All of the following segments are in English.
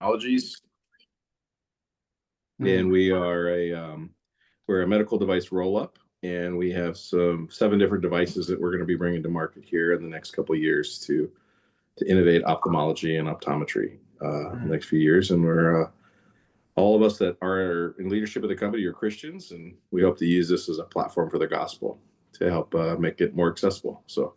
Technologies, and we're a medical device roll-up, and we have 7 different devices that we're going to be bringing to market here in the next couple of years to innovate ophthalmology and optometry in the next few years. And we're all of us that are in leadership of the company are Christians, and we hope to use this as a platform for the gospel to help make it more accessible. So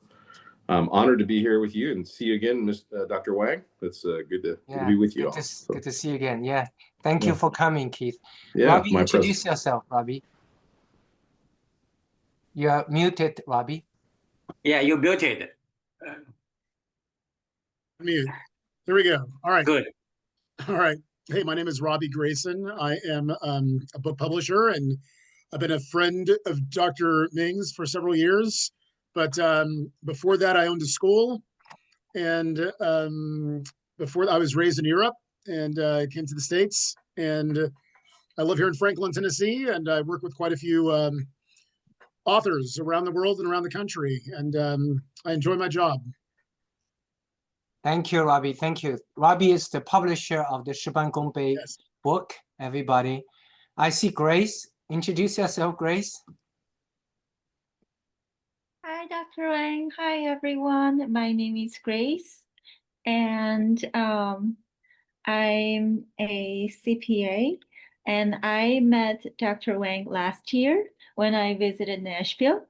I'm honored to be here with you and see you again, Dr. Wang. It's good to be with you all. Good to see you again. Yeah. Thank you for coming, Keith. Yeah, Robbie, introduce yourself, Robbie. You are muted, Robbie. Yeah, you're muted. Mute. There we go. All right. Good. All right. Hey, my name is Robbie Grayson. I am a book publisher, and I've been a friend of Dr. Ming's for several years. But before that, I owned a school, and before I was raised in Europe and came to the States, and I live here in Franklin, Tennessee, and I work with quite a few authors around the world and around the country, and I enjoy my job. Thank you, Robbie. Thank you. Robbie is the publisher of the Shi Ban Gong Bei book, everybody. I see Grace. Introduce yourself, Grace. Hi, Dr. Wang. Hi, everyone. My name is Grace, and I'm a CPA, and I met Dr. Wang last year when I visited Nashville,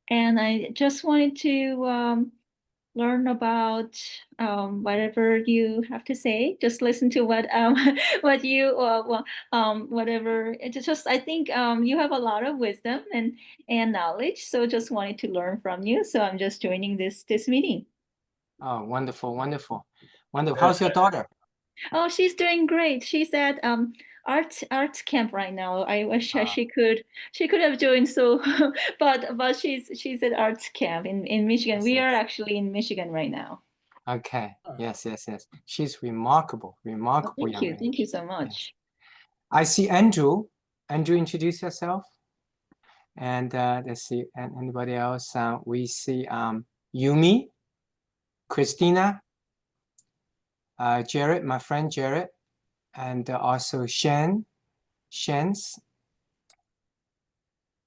and I just wanted to learn about whatever you have to say. Just listen to what you whatever. It's just I think you have a lot of wisdom and knowledge. So just wanted to learn from you. So I'm just joining this meeting. Oh, wonderful, wonderful, wonderful. How's your daughter? Oh, she's doing great. She's at art camp right now. I wish she could have joined. So, but she's at art camp in Michigan. Yes, we are actually in Michigan right now. Okay. Yes. She's remarkable, remarkable. Oh, thank you. Thank you so much. Yes. I see Andrew. Andrew, introduce yourself. And let's see, and anybody else? We see Yumi, Christina, Jared, my friend Jared, and also Shen's.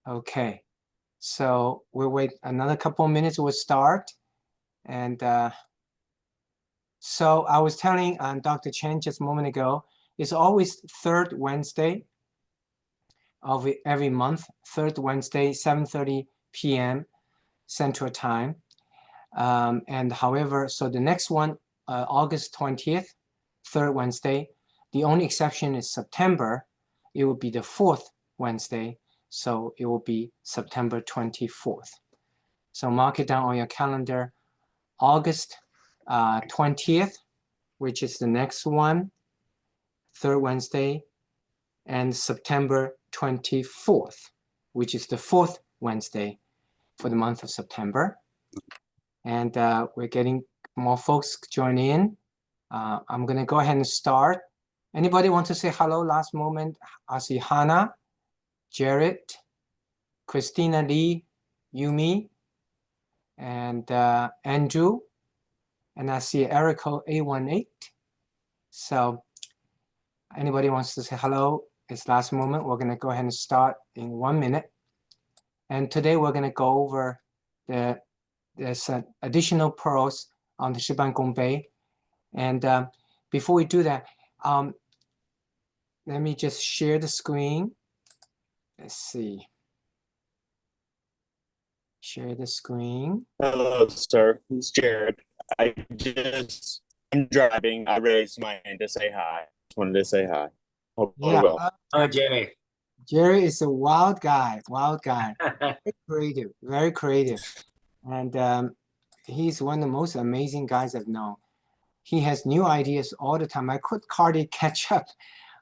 Okay, so we'll wait another couple of minutes, we'll start. And so I was telling Dr. Chen just a moment ago, it's always third Wednesday of every month, third Wednesday, 7:30 p.m. Central Time. And however, so the next one, August 20th, third Wednesday, the only exception is September. It will be the fourth Wednesday, so it will be September 24th. So mark it down on your calendar, August 20th, which is the next one, third Wednesday, and September 24th, which is the fourth Wednesday for the month of September. And we're getting more folks join in. I'm going to go ahead and start. Anybody want to say hello last moment? I see Hannah, Jared, Christina Lee, Yumi, and Andrew. And I see Erico A18. So anybody wants to say hello? It's last moment. We're going to go ahead and start in 1 minute. And today we're going to go over there's additional pearls on the Shi Ban Gong Bei. And before we do that, let me just share the screen. Let's see. Share the screen. Hello, sir. It's Jared. I'm driving. I raised my hand to say hi. Just wanted to say hi. Hope Yeah. well. Jerry. Jerry is a wild guy, very creative, very creative. And he's one of the most amazing guys I've known. He has new ideas all the time. I could hardly catch up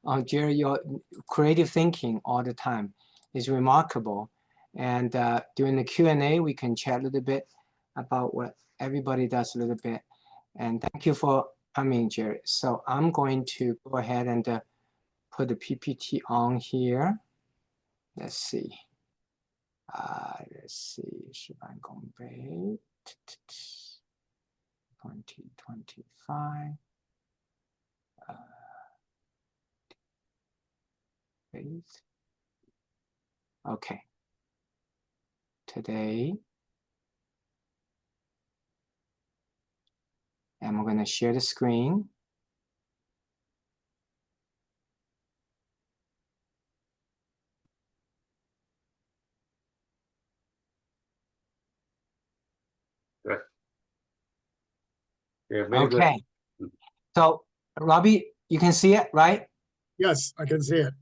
on Jerry. Your creative thinking all the time is remarkable. And during the Q&A, we can chat a little bit about what everybody does a little bit. And thank you for coming, Jerry. So I'm going to go ahead and put the PPT on here. Let's see. Shi Ban Gong Bei 2025. Right. Okay. Today, and we're going to share the screen. Good. Yeah, very good. Okay. So, Robbie, you can see it, right? Yes, I can see it.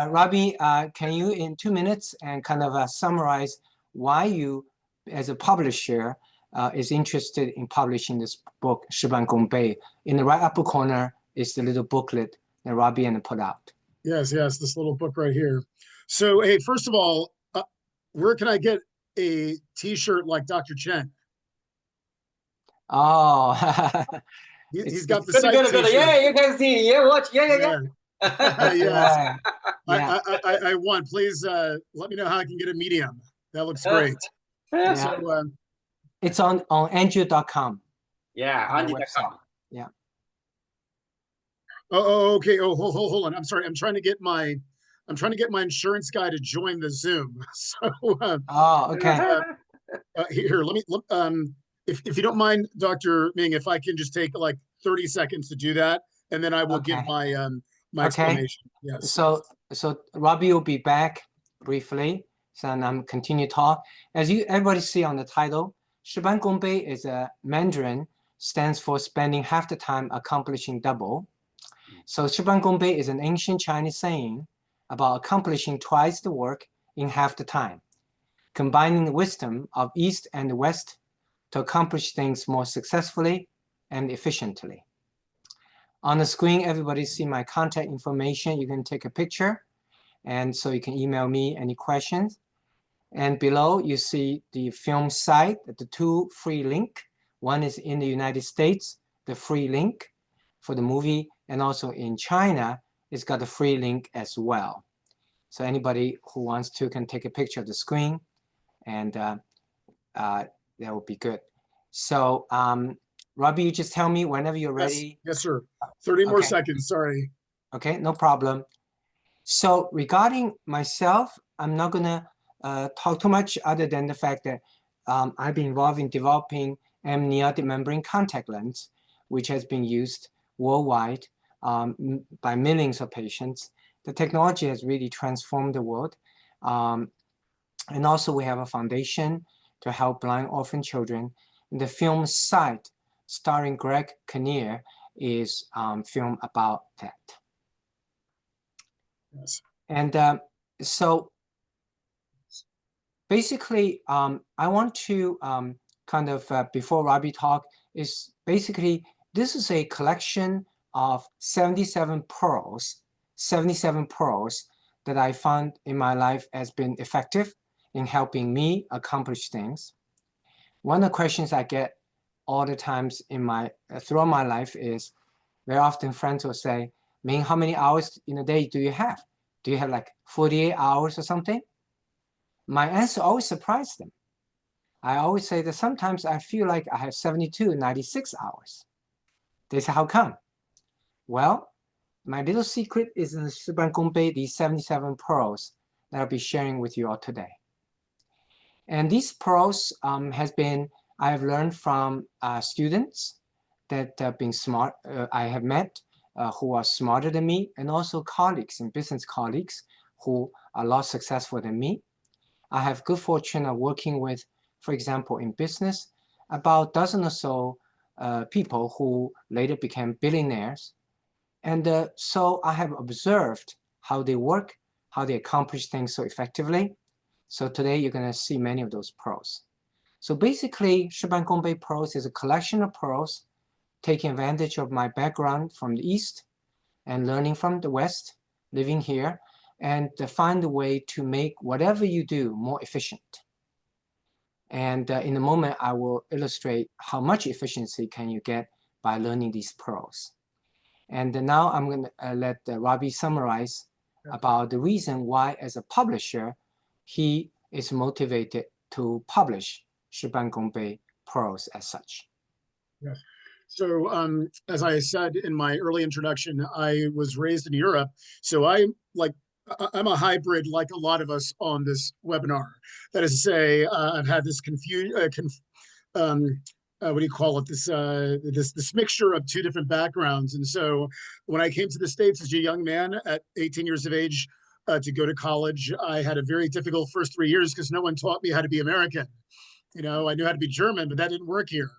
Robbie, can you in 2 minutes and kind of summarize why you, as a publisher, is interested in publishing this book, Shi Ban Gong Bei? In the right upper corner is the little booklet that Robbie and put out. Yes, yes, this little book right here. So, hey, first of all, where can I get a T-shirt like Dr. Chen? Oh, He's got the Good, site good, good. T-shirt. Yeah, you can see. Yeah, watch. Yeah, yeah, yeah. that's Yes. right. Yeah, I want. Please let me know how I can get a medium. That looks great. yeah. So, It's on Andrew.com. Yeah, on Andy. the website. Yeah. okay. Oh, hold on. I'm sorry. I'm trying to get my insurance guy to join the Zoom. So, Oh, okay. here, if you don't mind, Dr. Ming, if I can just take like 30 seconds to do that, and then I will give Okay. my my Okay. explanation. Yes. So Robbie will be back briefly. So I'm continue talk. As you everybody see on the title, Shi Ban Gong Bei is a Mandarin, stands for spending half the time accomplishing double. So Shi Ban Gong Bei is an ancient Chinese saying about accomplishing twice the work in half the time, combining the wisdom of East and West to accomplish things more successfully and efficiently. On the screen, everybody see my contact information. You can take a picture, and so you can email me any questions. And below, you see the film site, the 2 free link. One is in the United States, the free link for the movie, and also in China, it's got a free link as well. So anybody who wants to can take a picture of the screen, and that will be good. So Robbie, you just tell me whenever you're ready. Yes, sir. 30 more Okay. seconds. Sorry. Okay, no problem. So regarding myself, I'm not gonna talk too much other than the fact that I've been involved in developing amniotic membrane contact lens, which has been used worldwide by millions of patients. The technology has really transformed the world. And also we have a foundation to help blind orphan children. And the film Sight, starring Greg Kinnear, is film about that. Yes. And so basically, I want to kind of, before Robbie talk, is basically, this is a collection of 77 pearls that I found in my life has been effective in helping me accomplish things. One of the questions I get all the times in my throughout my life is, very often friends will say, Ming, how many hours in a day do you have? Do you have like 48 hours or something? My answer always surprised them. I always say that sometimes I feel like I have 72, 96 hours. They say, how come? Well, my little secret is in the Shi Ban Gong Bei, these 77 pearls that I'll be sharing with you all today. And these pearls I have learned from students that have been smart, I have met who are smarter than me, and also colleagues and business colleagues who are a lot successful than me. I have good fortune of working with, for example, in business, about a dozen or so people who later became billionaires. And so I have observed how they work, how they accomplish things so effectively. So today you're going to see many of those pearls. So basically, Shi Ban Gong Bei pearls is a collection of pearls, taking advantage of my background from the East and learning from the West, living here, and to find a way to make whatever you do more efficient. And in a moment, I will illustrate how much efficiency can you get by learning these pearls. And now I'm going to let Robbie summarize about the reason why, as a publisher, he is motivated to publish Shi Ban Gong Bei pearls as such. Yes. So, as I said in my early introduction, I was raised in Europe. So I, like I'm a hybrid like a lot of us on this webinar. That is to say, I've had this what do you call it? This mixture of two different backgrounds. And so when I came to the States as a young man at 18 years of age to go to college, I had a very difficult first 3 years because no one taught me how to be American. You know, I knew how to be German, but that didn't work here.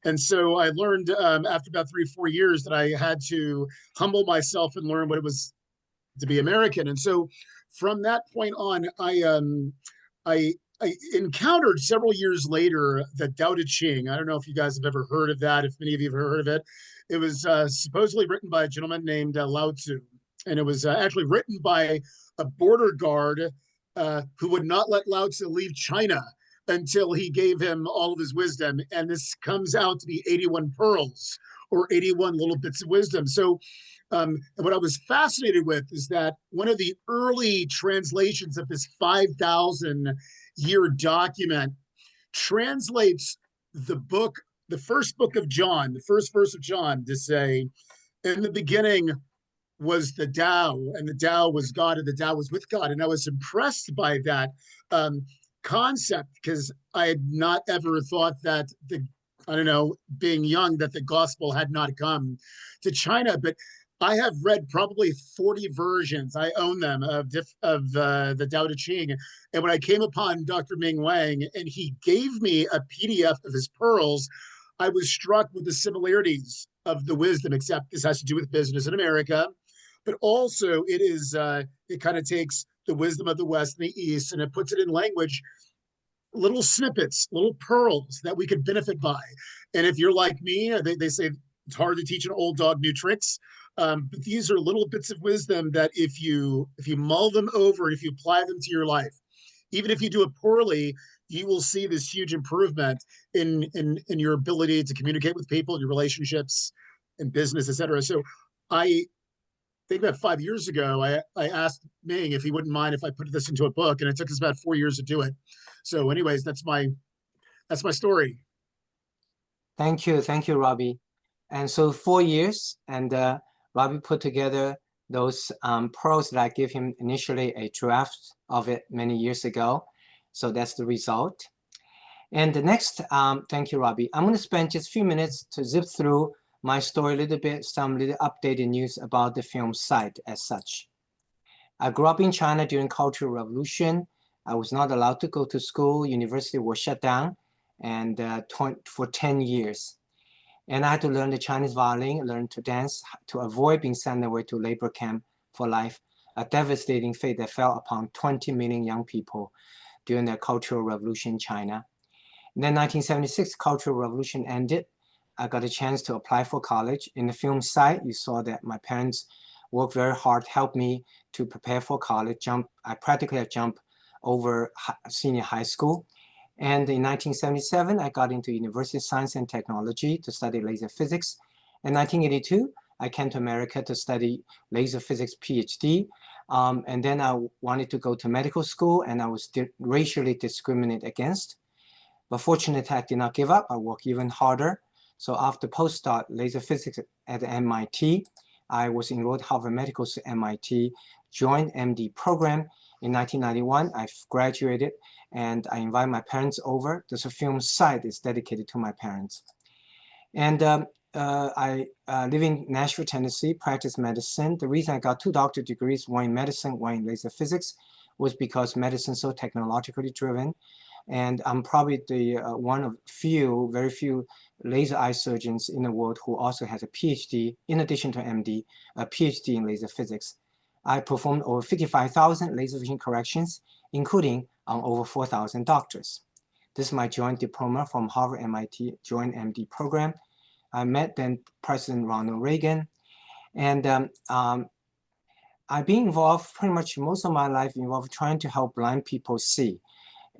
And so I learned after about 3 or 4 years that I had to humble myself and learn what it was to be American. And so from that point on, I encountered several years later the Tao Te Ching. I don't know if you guys have ever heard of that, if many of you have heard of it. It was supposedly written by a gentleman named Lao Tzu. And it was actually written by a border guard who would not let Lao Tzu leave China until he gave him all of his wisdom. And this comes out to be 81 pearls or 81 little bits of wisdom. So and what I was fascinated with is that one of the early translations of this 5,000-year document translates the first book of John, the first verse of John, to say, in the beginning was the Tao, and the Tao was God, and the Tao was with God. And I was impressed by that concept because I had not ever thought that I don't know, being young, that the gospel had not come to China. But I have read probably 40 versions. I own them of the Tao Te Ching. And when I came upon Dr. Mingxu Wang and he gave me a PDF of his pearls, I was struck with the similarities of the wisdom, except this has to do with business in America. But also it kind of takes the wisdom of the West and the East and it puts it in language, little snippets, little pearls that we could benefit by. And if you're like me, they say it's hard to teach an old dog new tricks. But these are little bits of wisdom that if you mull them over, if you apply them to your life, even if you do it poorly, you will see this huge improvement in your ability to communicate with people, your relationships, and business, etc. So I think about 5 years ago, I asked Ming if he wouldn't mind if I put this into a book, and it took us about 4 years to do it. So, anyways, that's my story. Thank you, Robbie. And so 4 years, and Robbie put together those pearls that I gave him initially a draft of it many years ago. So that's the result. And the next, thank you, Robbie. I'm going to spend just a few minutes to zip through my story a little bit, some little updated news about the film site as such. I grew up in China during Cultural Revolution. I was not allowed to go to school. University was shut down and for 10 years. And I had to learn the Chinese violin, learn to dance, to avoid being sent away to labor camp for life, a devastating fate that fell upon 20 million young people during the Cultural Revolution in China. And then 1976, Cultural Revolution ended. I got a chance to apply for college. In the film site, you saw that my parents worked very hard, helped me to prepare for college. I practically have jumped over senior high school. And in 1977, I got into University of Science and Technology to study laser physics. In 1982, I came to America to study laser physics PhD. And then I wanted to go to medical school, and I was racially discriminated against. But fortunately, I did not give up. I worked even harder. So after postdoc laser physics at MIT, I was enrolled Harvard Medical School at MIT, joined MD program. In 1991, I graduated and I invited my parents over. There's a film site that's dedicated to my parents. And I live in Nashville, Tennessee, practice medicine. The reason I got 2 doctorate degrees, one in medicine, one in laser physics, was because medicine is so technologically driven. And I'm probably the one of very few laser eye surgeons in the world who also has a PhD, in addition to MD, a PhD in laser physics. I performed over 55,000 laser vision corrections, including on over 4,000 doctors. This is my joint diploma from Harvard MIT joint MD program. I met then President Ronald Reagan. And I've been involved pretty much most of my life involved trying to help blind people see.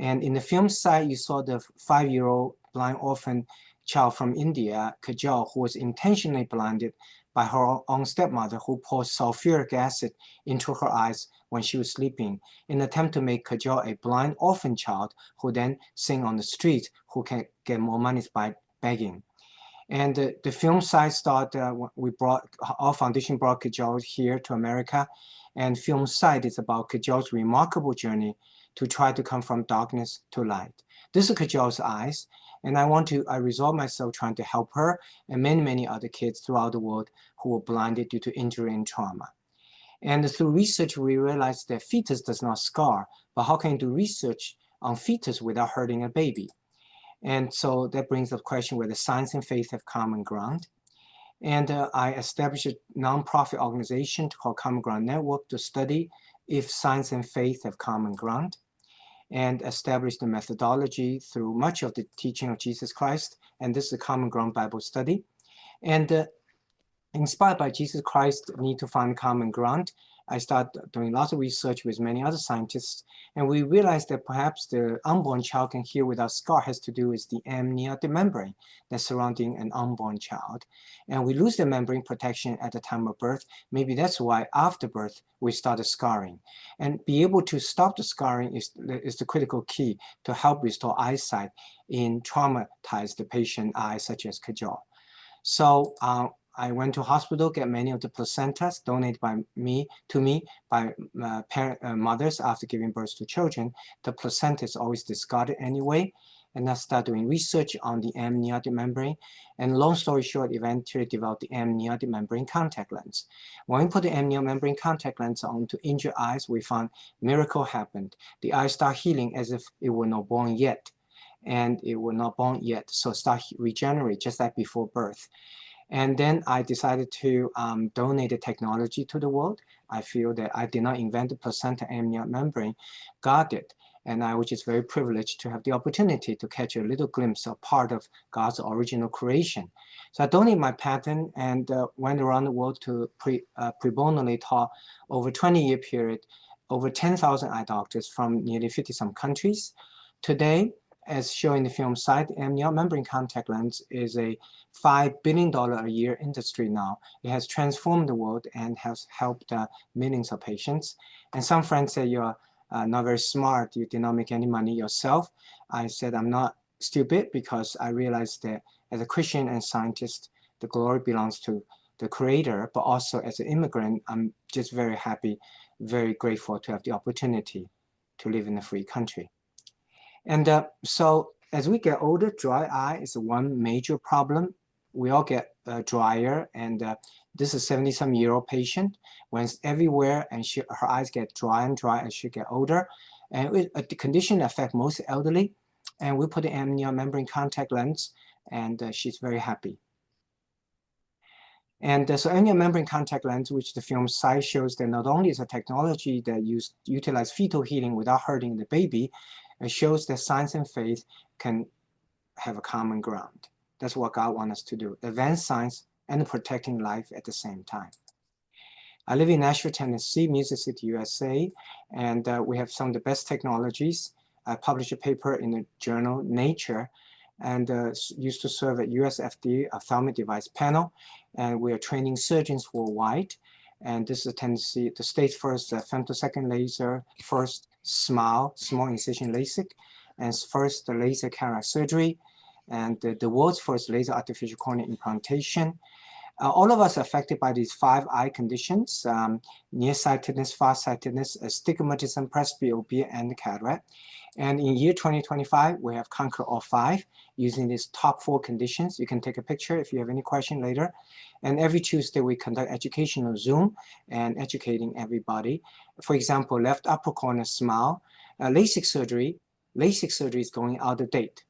And in the film site, you saw the 5-year-old blind orphan child from India, Kajal, who was intentionally blinded by her own stepmother, who poured sulfuric acid into her eyes when she was sleeping, in an attempt to make Kajal a blind orphan child who then sing on the street, who can get more money by begging. And the film site started, our foundation brought Kajol here to America. And film site is about Kajol's remarkable journey to try to come from darkness to light. This is Kajol's eyes. And I resolve myself trying to help her and many, many other kids throughout the world who were blinded due to injury and trauma. And through research, we realized that fetus does not scar, but how can you do research on fetus without hurting a baby? And so that brings up the question whether science and faith have common ground. And I established a nonprofit organization called Common Ground Network to study if science and faith have common ground, and established the methodology through much of the teaching of Jesus Christ. And this is a Common Ground Bible study. And inspired by Jesus Christ's need to find common ground, I started doing lots of research with many other scientists, and we realized that perhaps the unborn child can heal without scar has to do with the amniotic membrane that's surrounding an unborn child. And we lose the membrane protection at the time of birth. Maybe that's why after birth we started scarring. And be able to stop the scarring is the critical key to help restore eyesight in traumatized patient eyes such as Kajol. So I went to hospital, get many of the placentas donated by to me by mothers after giving birth to children. The placenta is always discarded anyway. And I started doing research on the amniotic membrane. And long story short, eventually developed the amniotic membrane contact lens. When we put the amniotic membrane contact lens onto injured eyes, we found miracle happened. The eye start healing as if it were not born yet. And it were not born yet, so start regenerate just like before birth. And then I decided to donate the technology to the world. I feel that I did not invent the placenta amniotic membrane, God did. And I was just very privileged to have the opportunity to catch a little glimpse of part of God's original creation. So I donated my patent and went around the world to pro bono taught over 20-year period, over 10,000 eye doctors from nearly 50-some countries. Today, as shown in the film site, the amniotic membrane contact lens is a $5 billion a year industry now. It has transformed the world and has helped millions of patients. And some friends say you're not very smart, you did not make any money yourself. I said I'm not stupid because I realized that as a Christian and scientist, the glory belongs to the Creator, but also as an immigrant, I'm just very happy, very grateful to have the opportunity to live in a free country. And so as we get older, dry eye is one major problem. We all get drier, and this is a 70-some-year-old patient. When it's everywhere, and her eyes get dry and dry as she get older. And the condition affects most elderly. And we put the amniotic membrane contact lens, and she's very happy. And so amniotic membrane contact lens, which the film site shows that not only is a technology that utilize fetal healing without hurting the baby, it shows that science and faith can have a common ground. That's what God wants us to do, advance science and protecting life at the same time. I live in Nashville, Tennessee, Music City, USA, and we have some of the best technologies. I published a paper in the journal Nature, and used to serve at US FDA ophthalmic device panel, and we are training surgeons worldwide. And this is Tennessee, the state's first femtosecond laser, first small incision LASIK, and first the laser cataract surgery, and the world's first laser artificial cornea implantation. All of us are affected by these 5 eye conditions, nearsightedness, farsightedness, astigmatism, presbyopia, and cataract. And in year 2025, we have conquered all 5 using these top 4 conditions. You can take a picture if you have any question later. And every Tuesday, we conduct educational Zoom and educating everybody. For example, left upper corner smile. LASIK surgery is going out of date.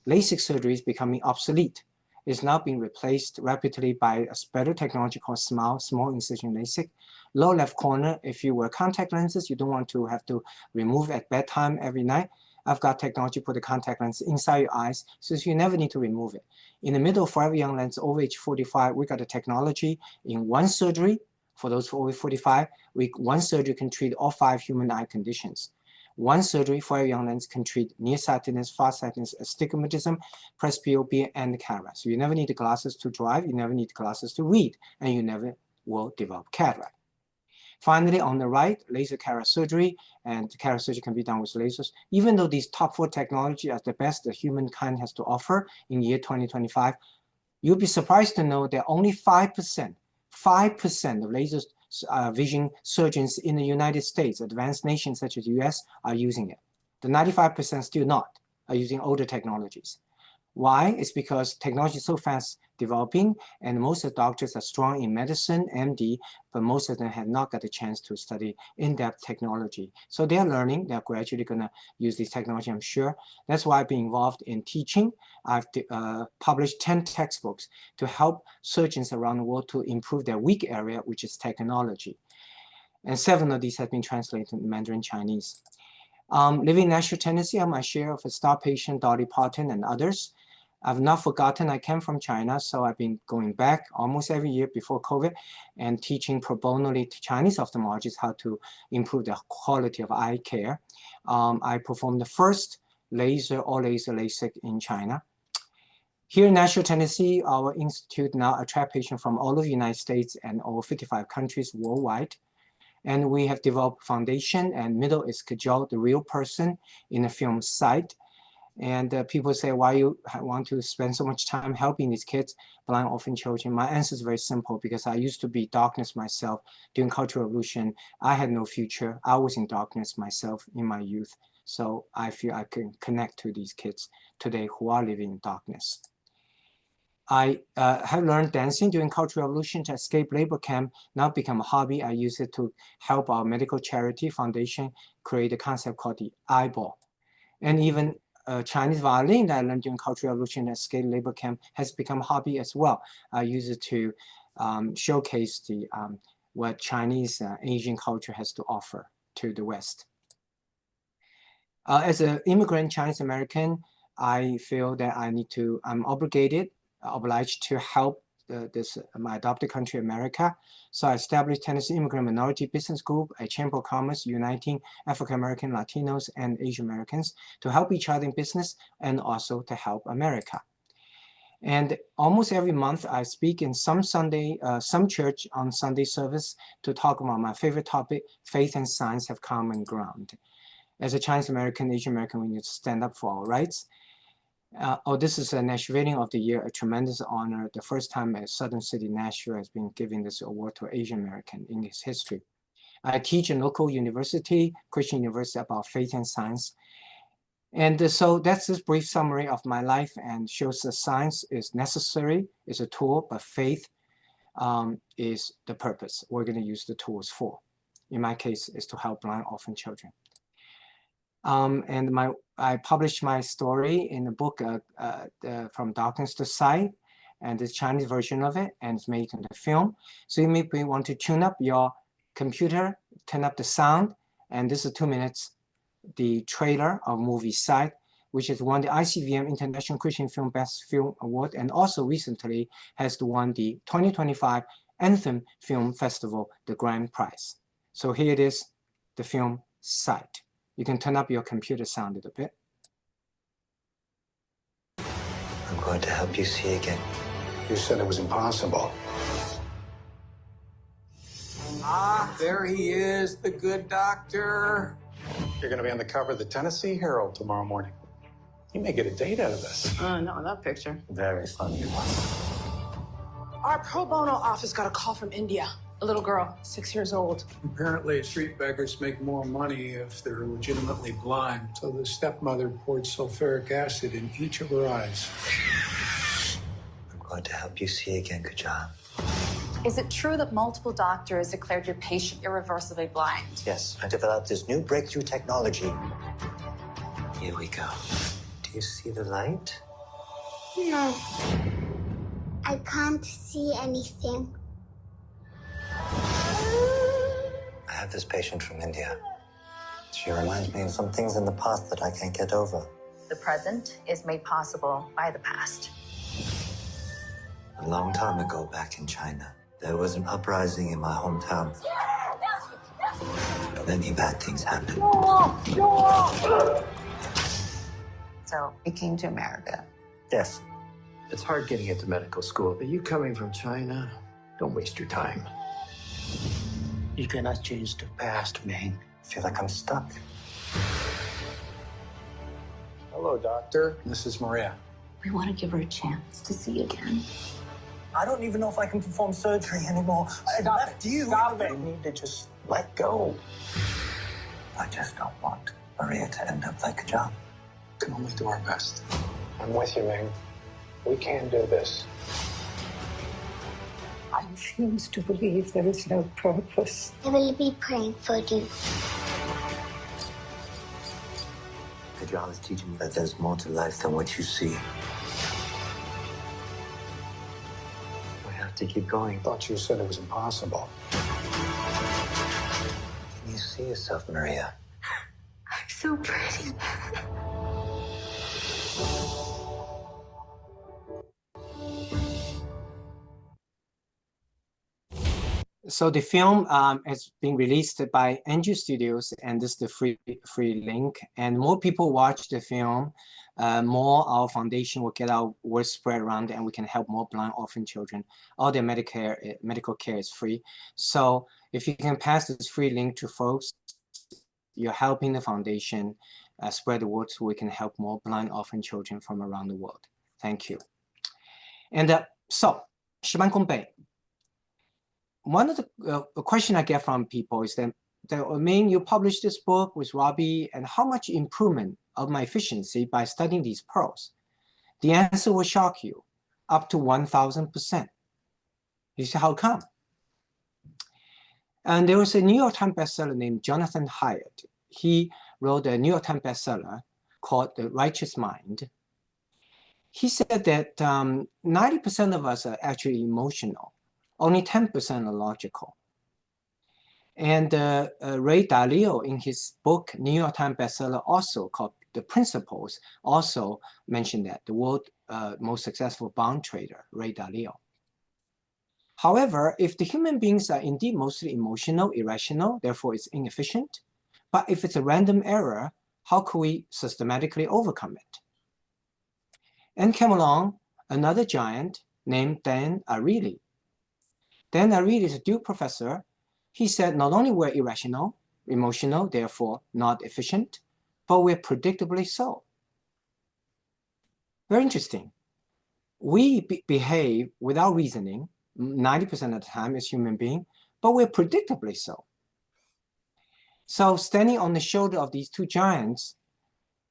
LASIK surgery is becoming obsolete. It's now being replaced rapidly by a better technology called small incision LASIK. Lower left corner, if you wear contact lenses, you don't want to have to remove at bedtime every night. I've got technology to put the contact lens inside your eyes, so you never need to remove it. In the middle, for every young lens over age 45, we got the technology in one surgery. For those over 45, one surgery can treat all 5 human eye conditions. One surgery for a young lens can treat nearsightedness, farsightedness, astigmatism, presbyopia, and cataract. So you never need the glasses to drive, you never need the glasses to read, and you never will develop cataract. Finally, on the right, laser cataract surgery, and cataract surgery can be done with lasers. Even though these top 4 technologies are the best that humankind has to offer in year 2025, You'll be surprised to know that only 5% of laser vision surgeons in the United States, advanced nations such as the US, are using it. The 95% still not, are using older technologies. Why? It's because technology is so fast developing, and most of the doctors are strong in medicine, MD, but most of them have not got a chance to study in-depth technology. So they're learning, they're gradually gonna use this technology, I'm sure. That's why I've been involved in teaching. I've published 10 textbooks to help surgeons around the world to improve their weak area, which is technology. And 7 of these have been translated in Mandarin Chinese. Living in Nashville, Tennessee, I'm my share of a star patient, Dolly Parton, and others. I've not forgotten I came from China, so I've been going back almost every year before COVID and teaching pro bono to Chinese ophthalmologists how to improve the quality of eye care. I performed the first all-laser LASIK in China. Here in Nashville, Tennessee, our institute now attracts patients from all over the United States and over 55 countries worldwide. And we have developed foundation, and middle is Kajal, the real person in the film site. And people say, why you want to spend so much time helping these kids, blind orphan children? My answer is very simple, because I used to be darkness myself during Cultural Revolution. I had no future. I was in darkness myself in my youth. So I feel I can connect to these kids today who are living in darkness. I have learned dancing during Cultural Revolution to escape labor camp, now become a hobby. I use it to help our medical charity foundation create a concept called the eyeball. And even Chinese violin that I learned during Cultural Revolution at escape labor camp has become a hobby as well. I use it to showcase the what Chinese Asian culture has to offer to the West. As an immigrant Chinese American, I feel that I'm obliged to help my adopted country, America. So I established Tennessee Immigrant Minority Business Group, a chamber of commerce uniting African American, Latinos, and Asian Americans to help each other in business and also to help America. And almost every month I speak in some church on Sunday service to talk about my favorite topic, faith and science have common ground. As a Chinese American, Asian American, we need to stand up for our rights. This is a Nashvillian of the Year, a tremendous honor. The first time a Southern city, Nashville, has been giving this award to an Asian American in its history. I teach in local university, Christian University, about faith and science. And so that's this brief summary of my life, and shows that science is necessary, is a tool, but faith is the purpose we're going to use the tools for. In my case, is to help blind orphan children. I published my story in a book, From Darkness to Sight, and the Chinese version of it, and it's made into film. So you may want to tune up your computer, turn up the sound, and this is 2 minutes, the trailer of movie Sight, which has won the ICVM International Christian Film Best Film Award, and also recently has won the 2025 Anthem Film Festival, the grand prize. So here it is, the film Sight. You can turn up your computer sound a little bit. I'm going to help you see again. You said it was impossible. Ah, there he is, the good doctor. You're going to be on the cover of the Tennessee Herald tomorrow morning. You may get a date out of this. Not in that picture. Very funny. Our pro bono office got a call from India. A little girl, 6 years old. Apparently, street beggars make more money if they're legitimately blind. So the stepmother poured sulfuric acid in each of her eyes. I'm going to help you see again, Kajal. Is it true that multiple doctors declared your patient irreversibly blind? Yes, I developed this new breakthrough technology. Here we go. Do you see the light? No. I can't see anything. I have this patient from India. She reminds me of some things in the past that I can't get over. The present is made possible by the past. A long time ago back in China, there was an uprising in my hometown. Many bad things happened. So you came to America. Yes. It's hard getting into medical school, but you coming from China, don't waste your time. You cannot change the past, Ming. I feel like I'm stuck. Hello, doctor. This is Maria. We want to give her a chance to see again. I don't even know if I can perform surgery anymore. I left you. Stop it. You need to just let go. I just don't want Maria to end up like a John. We can only do our best. I'm with you, Ming. We can do this. I refuse to believe there is no purpose. I will be praying for you. The John is teaching me that there's more to life than what you see. We have to keep going. Thought you said it was impossible. Can you see yourself, Maria? I'm so pretty. So the film has been released by Angel Studios, and this is the free link. And more people watch the film, more our foundation will get our word spread around, and we can help more blind orphan children. All their medical care is free. So if you can pass this free link to folks, you're helping the foundation spread the word so we can help more blind orphan children from around the world. Thank you. And so, Shi Ban Gong Bei. One of the question I get from people is that, Ming, you published this book with Robbie, and how much improvement of my efficiency by studying these pearls? The answer will shock you, up to 1,000%. You say, how come? And there was a New York Times bestseller named Jonathan Haidt. He wrote a New York Times bestseller called The Righteous Mind. He said that 90% of us are actually emotional. Only 10% are logical. And Ray Dalio, in his book, New York Times bestseller, also called The Principles, also mentioned that, the world's most successful bond trader, Ray Dalio. However, if the human beings are indeed mostly emotional, irrational, therefore it's inefficient, but if it's a random error, how could we systematically overcome it? And came along another giant named Dan Ariely. Dan Ariely is a Duke professor. He said not only we're irrational, emotional, therefore not efficient, but we're predictably so. Very interesting. We behave without reasoning 90% of the time as human beings, but we're predictably so. So standing on the shoulder of these two giants,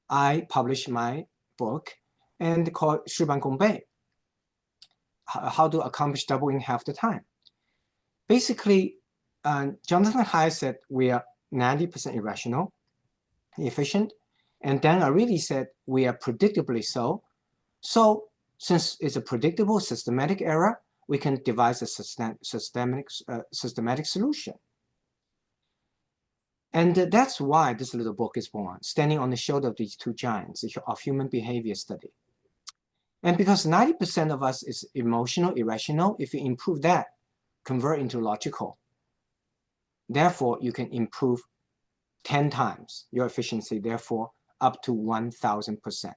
I published my book and called Shi Ban Gong Bei, How to Accomplish Double in Half the Time. Basically, Jonathan Haidt said we are 90% irrational, efficient, and Dan Ariely said we are predictably so. So since it's a predictable systematic error, we can devise a systematic solution. And that's why this little book is born, standing on the shoulder of these two giants of human behavior study. And because 90% of us is emotional, irrational, if you improve that, convert into logical, therefore you can improve 10 times your efficiency, therefore up to 1,000%.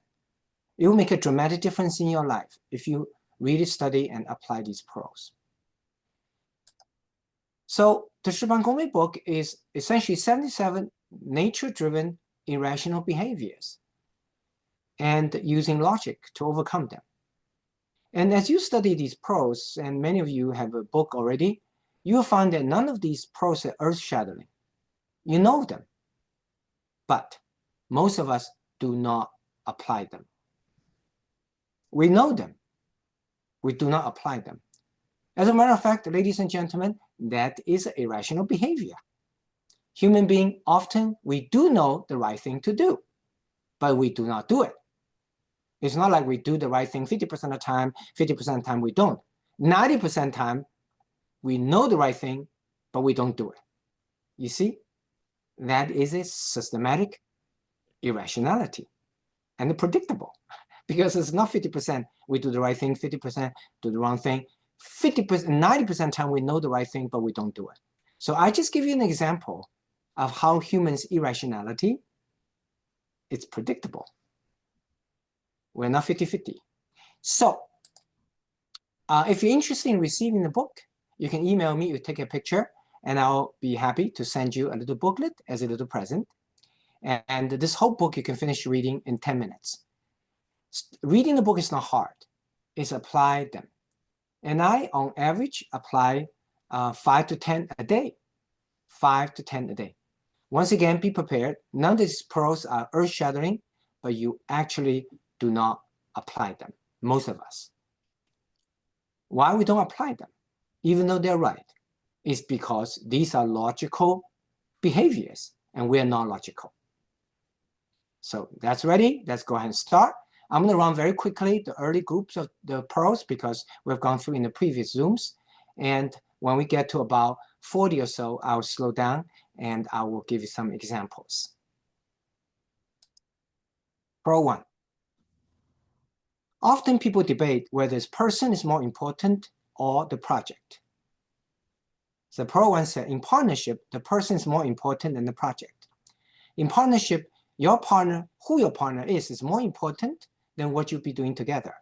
It will make a dramatic difference in your life if you really study and apply these pearls. So the Shi Ban Gong Bei book is essentially 77 nature-driven irrational behaviors and using logic to overcome them. And as you study these pearls, and many of you have a book already, you'll find that none of these pearls are earth-shattering. You know them, but most of us do not apply them. We know them, we do not apply them. As a matter of fact, ladies and gentlemen, that is irrational behavior. Human beings, often we do know the right thing to do, but we do not do it. It's not like we do the right thing 50% of the time, 50% of the time we don't. 90% of the time, we know the right thing, but we don't do it. You see, that is a systematic irrationality and predictable, because it's not 50% we do the right thing, 50% do the wrong thing. 50%, 90% of the time we know the right thing, but we don't do it. So I just give you an example of how humans' irrationality, it's predictable. We're not 50-50. So if you're interested in receiving the book, you can email me, you take a picture, and I'll be happy to send you a little booklet as a little present. And this whole book you can finish reading in 10 minutes. Reading the book is not hard. It's apply them. And I, on average, apply 5 to 10 a day. 5 to 10 a day. Once again, be prepared. None of these pearls are earth-shattering, but you actually do not apply them, most of us. Why we don't apply them, even though they're right, is because these are logical behaviors, and we are not logical. So that's ready. Let's go ahead and start. I'm going to run very quickly the early groups of the pearls because we've gone through in the previous Zooms. And when we get to about 40 or so, I'll slow down and I will give you some examples. Pearl 1. Often people debate whether this person is more important or the project. So Pearl 1 said, in partnership, the person is more important than the project. In partnership, your partner, who your partner is more important than what you'll be doing together.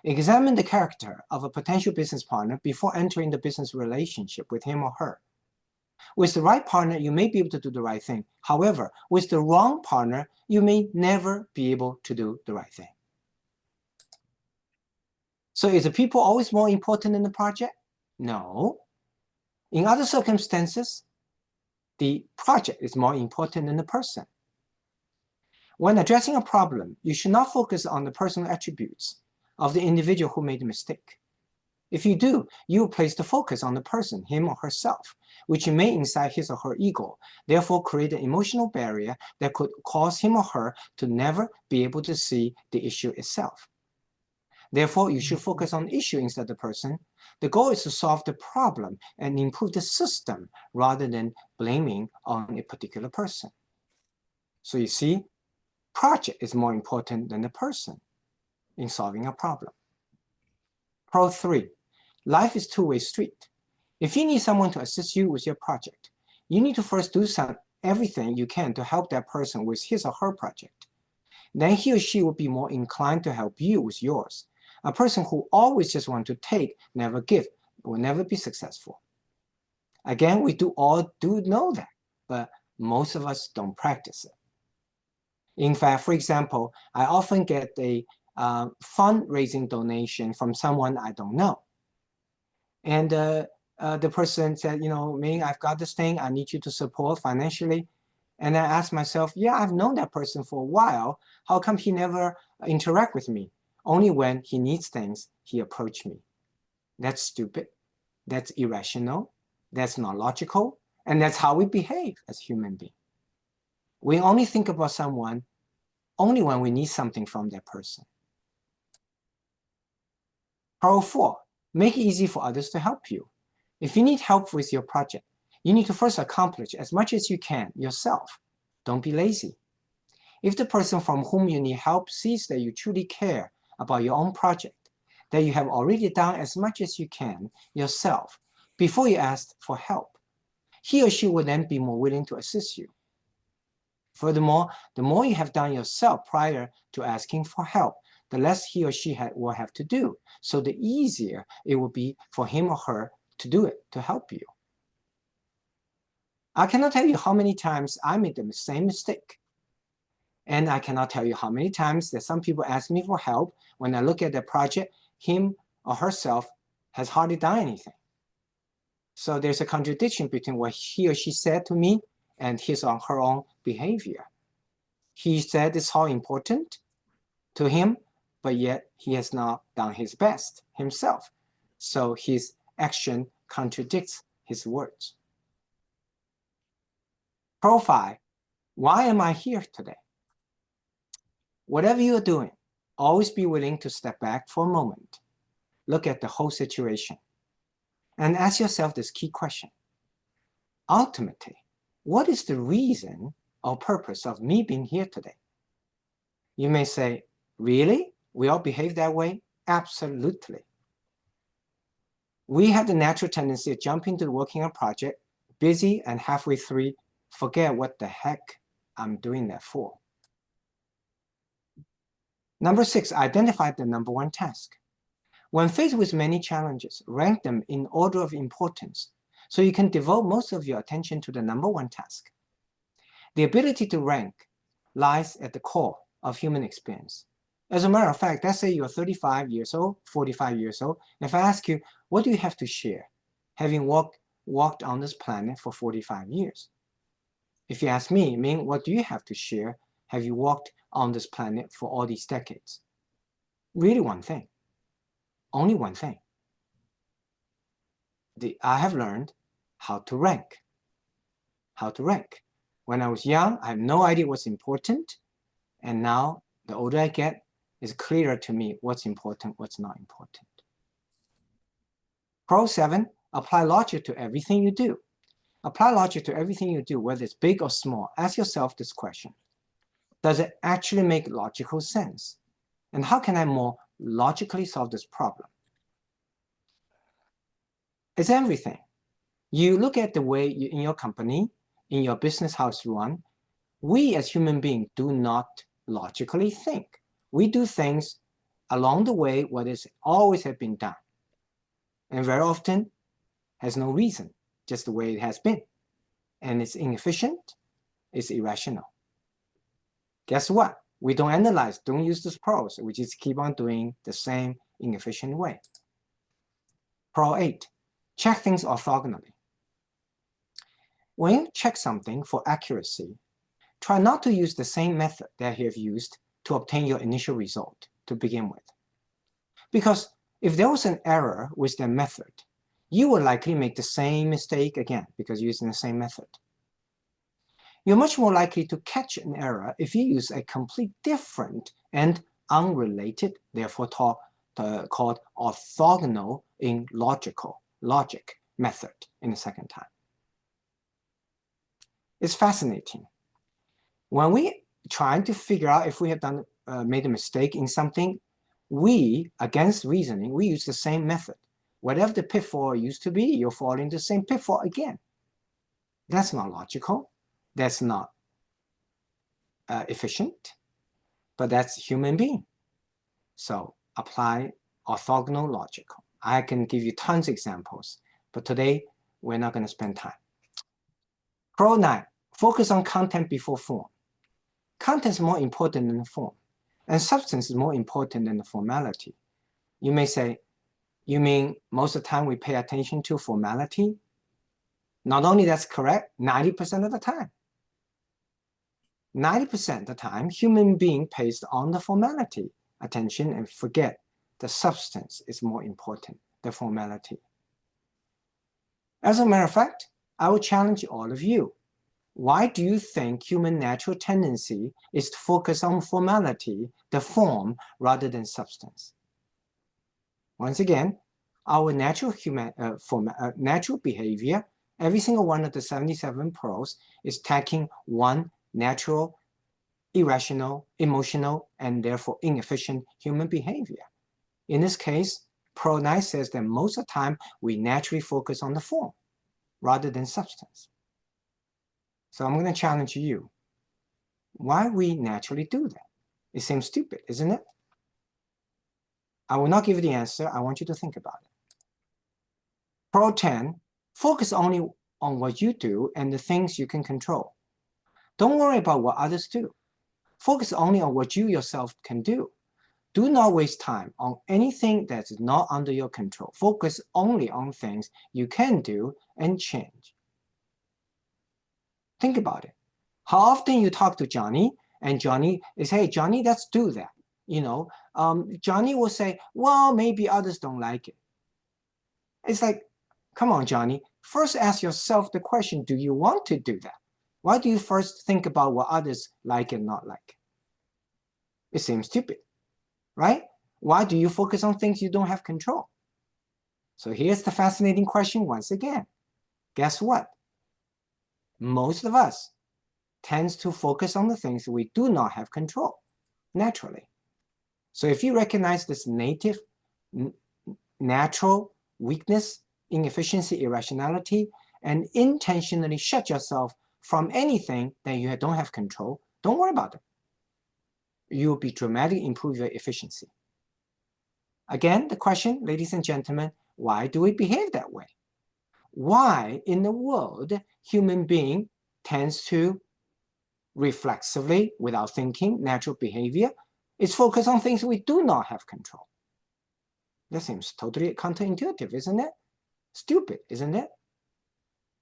Examine the character of a potential business partner before entering the business relationship with him or her. With the right partner, you may be able to do the right thing. However, with the wrong partner, you may never be able to do the right thing. So is the people always more important than the project? No. In other circumstances, the project is more important than the person. When addressing a problem, you should not focus on the personal attributes of the individual who made the mistake. If you do, you will place the focus on the person, him or herself, which may incite his or her ego, therefore create an emotional barrier that could cause him or her to never be able to see the issue itself. Therefore, you should focus on the issue instead of the person. The goal is to solve the problem and improve the system rather than blaming on a particular person. So you see, project is more important than the person in solving a problem. Pearl 3. Life is a two-way street. If you need someone to assist you with your project, you need to first do everything you can to help that person with his or her project. Then he or she will be more inclined to help you with yours. A person who always just wants to take, never give, will never be successful. Again, we all do know that, but most of us don't practice it. In fact, for example, I often get a fundraising donation from someone I don't know. And the person said, you know, Ming, I've got this thing, I need you to support financially. And I asked myself, yeah, I've known that person for a while. How come he never interact with me? Only when he needs things, he approached me. That's stupid. That's irrational. That's not logical. And that's how we behave as human beings. We only think about someone only when we need something from that person. Pearl 4. Make it easy for others to help you. If you need help with your project, you need to first accomplish as much as you can yourself. Don't be lazy. If the person from whom you need help sees that you truly care about your own project, that you have already done as much as you can yourself before you ask for help, he or she will then be more willing to assist you. Furthermore, the more you have done yourself prior to asking for help, the less he or she will have to do. So the easier it will be for him or her to do it, to help you. I cannot tell you how many times I made the same mistake. And I cannot tell you how many times that some people ask me for help. When I look at the project, him or herself has hardly done anything. So there's a contradiction between what he or she said to me and his or her own behavior. He said it's all important to him, but yet he has not done his best himself. So his action contradicts his words. Pearl 5. Why am I here today? Whatever you're doing, always be willing to step back for a moment. Look at the whole situation and ask yourself this key question. Ultimately, what is the reason or purpose of me being here today? You may say, really? We all behave that way? Absolutely. We have the natural tendency to jump into working on a project, busy, and halfway through, forget what the heck I'm doing that for. Number 6, identify the number one task. When faced with many challenges, rank them in order of importance so you can devote most of your attention to the number one task. The ability to rank lies at the core of human experience. As a matter of fact, let's say you're 35 years old, 45 years old. If I ask you, what do you have to share, having walked on this planet for 45 years? If you ask me, Ming, what do you have to share, have you walked on this planet for all these decades? Really one thing. Only one thing. I have learned how to rank. How to rank. When I was young, I have no idea what's important. And now, the older I get, it's clearer to me what's important, what's not important. Pro 7, apply logic to everything you do. Apply logic to everything you do, whether it's big or small. Ask yourself this question. Does it actually make logical sense? And how can I more logically solve this problem? It's everything. You look at the way in your company, in your business, how it's run. We as human beings do not logically think. We do things along the way what is always have been done. And very often has no reason, just the way it has been. And it's inefficient, it's irrational. Guess what? We don't analyze, don't use this pros. We just keep on doing the same inefficient way. Pro 8, check things orthogonally. When you check something for accuracy, try not to use the same method that you have used to obtain your initial result to begin with. Because if there was an error with the method, you will likely make the same mistake again because you're using the same method. You're much more likely to catch an error if you use a complete different and unrelated, therefore called orthogonal in logic method in the second time. It's fascinating. When we try to figure out if we have made a mistake in something, we, against reasoning, we use the same method. Whatever the pitfall used to be, you'll fall into the same pitfall again. That's not logical. That's not efficient, but that's human being. So apply orthogonal logical. I can give you tons of examples, but today we're not going to spend time. Pro 9, focus on content before form. Content is more important than the form, and substance is more important than the formality. You may say, you mean most of the time we pay attention to formality? Not only that's correct, 90% of the time. 90% of the time, human being pays on the formality attention and forget the substance is more important, the formality. As a matter of fact, I will challenge all of you. Why do you think human natural tendency is to focus on formality, the form, rather than substance? Once again, our natural behavior, every single one of the 77 pros is tackling one natural, irrational, emotional, and therefore inefficient human behavior. In this case, Pro 9 says that most of the time we naturally focus on the form rather than substance. So I'm going to challenge you. Why we naturally do that? It seems stupid, isn't it? I will not give you the answer. I want you to think about it. Pro 10, focus only on what you do and the things you can control. Don't worry about what others do. Focus only on what you yourself can do. Do not waste time on anything that's not under your control. Focus only on things you can do and change. Think about it. How often you talk to Johnny and Johnny is, hey, Johnny, let's do that. Johnny will say, well, maybe others don't like it. It's like, come on, Johnny. First ask yourself the question, do you want to do that? Why do you first think about what others like and not like? It seems stupid, right? Why do you focus on things you don't have control? So here's the fascinating question once again. Guess what? Most of us tends to focus on the things we do not have control, naturally. So if you recognize this native, natural weakness, inefficiency, irrationality, and intentionally shut yourself from anything that you don't have control, don't worry about it. You'll be dramatically improve your efficiency. Again, the question, ladies and gentlemen, why do we behave that way? Why in the world human being tends to reflexively, without thinking, natural behavior, It's focused on things we do not have control. That seems totally counterintuitive, isn't it? Stupid, isn't it?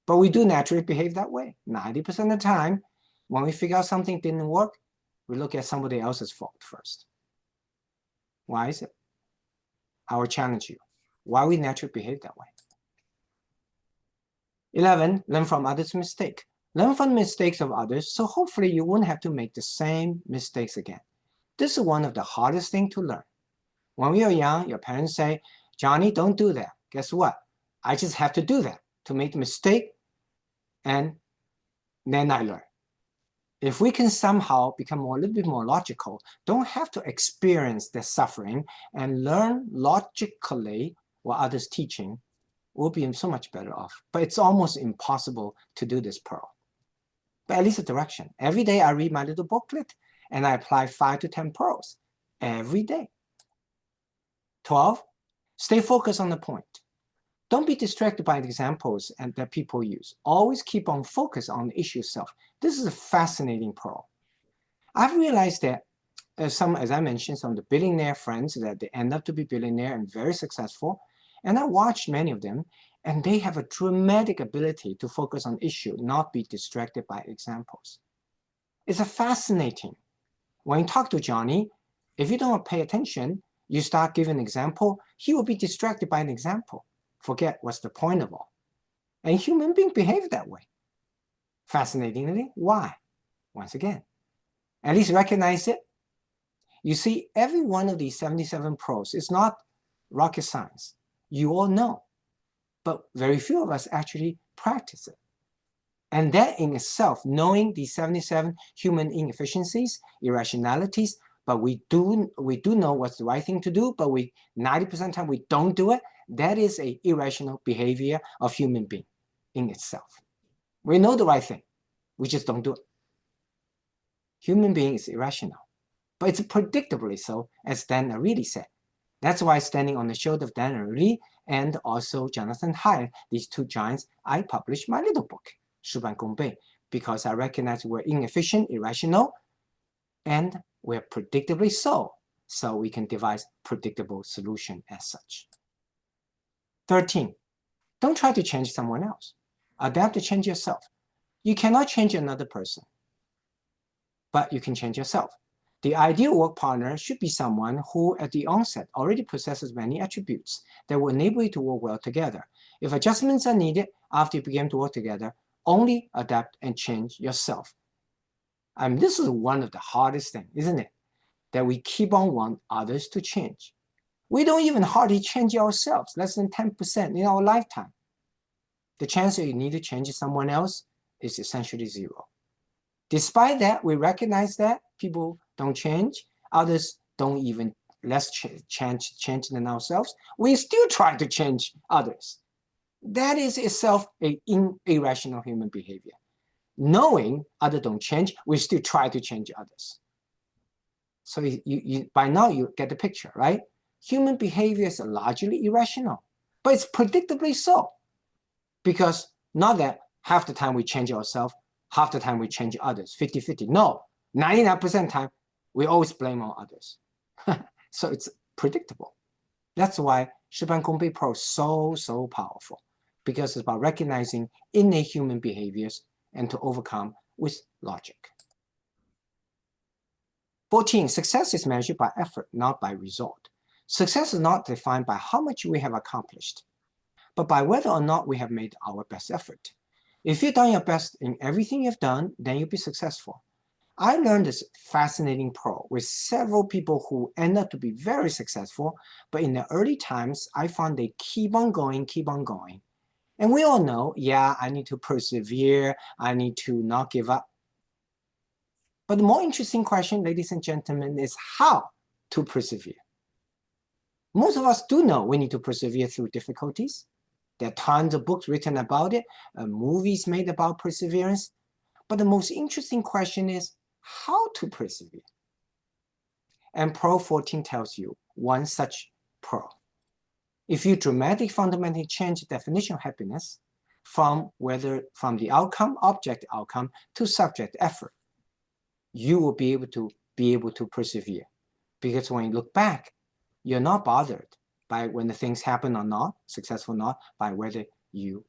But we do naturally behave that way. 90% of the time, when we figure out something didn't work, we look at somebody else's fault first. Why is it? I will challenge you. Why we naturally behave that way? 11, learn from others' mistake. Learn from the mistakes of others, so hopefully you won't have to make the same mistakes again. This is one of the hardest things to learn. When we are young, your parents say, Johnny, don't do that. Guess what? I just have to do that to make the mistake, and then I learn. If we can somehow become a little bit more logical, don't have to experience the suffering and learn logically what others teaching, we'll be so much better off. But it's almost impossible to do this pearl. But at least a direction. Every day I read my little booklet and I apply 5 to 10 pearls every day. 12, stay focused on the point. Don't be distracted by the examples that people use. Always keep on focus on the issue itself. This is a fascinating pearl. I've realized that as I mentioned, some of the billionaire friends that they end up to be billionaire and very successful, and I watched many of them, and they have a dramatic ability to focus on issue, not be distracted by examples. It's a fascinating. When you talk to Johnny, if you don't pay attention, you start giving an example, he will be distracted by an example. Forget what's the point of all. And human beings behave that way. Fascinatingly, why? Once again, at least recognize it. You see, every one of these 77 pros is not rocket science. You all know, but very few of us actually practice it. And that in itself, knowing these 77 human inefficiencies, irrationalities, but we do know what's the right thing to do, but 90% of the time we don't do it. That is an irrational behavior of human being in itself. We know the right thing, we just don't do it. Human being is irrational, but it's predictably so, as Dan Ariely said. That's why standing on the shoulder of Dan Ariely and also Jonathan Haidt, these two giants, I published my little book, Shi Ban Gong Bei, because I recognize we're inefficient, irrational, and we're predictably so we can devise predictable solution as such. 13, don't try to change someone else. Adapt to change yourself. You cannot change another person, but you can change yourself. The ideal work partner should be someone who at the onset already possesses many attributes that will enable you to work well together. If adjustments are needed after you begin to work together, only adapt and change yourself. I mean, this is one of the hardest things, isn't it? That we keep on wanting others to change. We don't even hardly change ourselves, less than 10% in our lifetime. The chance that you need to change someone else is essentially zero. Despite that, we recognize that people don't change, others don't even less change than ourselves. We still try to change others. That is itself an irrational human behavior. Knowing others don't change, we still try to change others. So by now you get the picture, right? Human behavior is largely irrational, but it's predictably so. Because not that half the time we change ourselves, half the time we change others, 50-50. No, 99% of the time, we always blame on others. So it's predictable. That's why Shi Ban Gong Bei Pro is so powerful, because it's about recognizing innate human behaviors and to overcome with logic. 14, success is measured by effort, not by result. Success is not defined by how much we have accomplished, but by whether or not we have made our best effort. If you've done your best in everything you've done, then you'll be successful. I learned this fascinating pearl with several people who end up to be very successful, but in the early times, I found they keep on going. And we all know, yeah, I need to persevere, I need to not give up. But the more interesting question, ladies and gentlemen, is how to persevere. Most of us do know we need to persevere through difficulties. There are tons of books written about it, movies made about perseverance. But the most interesting question is how to persevere. And Pearl 14 tells you one such pearl. If you dramatically fundamentally change the definition of happiness from the outcome, object outcome, to subject effort, you will be able to persevere. Because when you look back, you're not bothered by when the things happen or not, successful or not, by whether you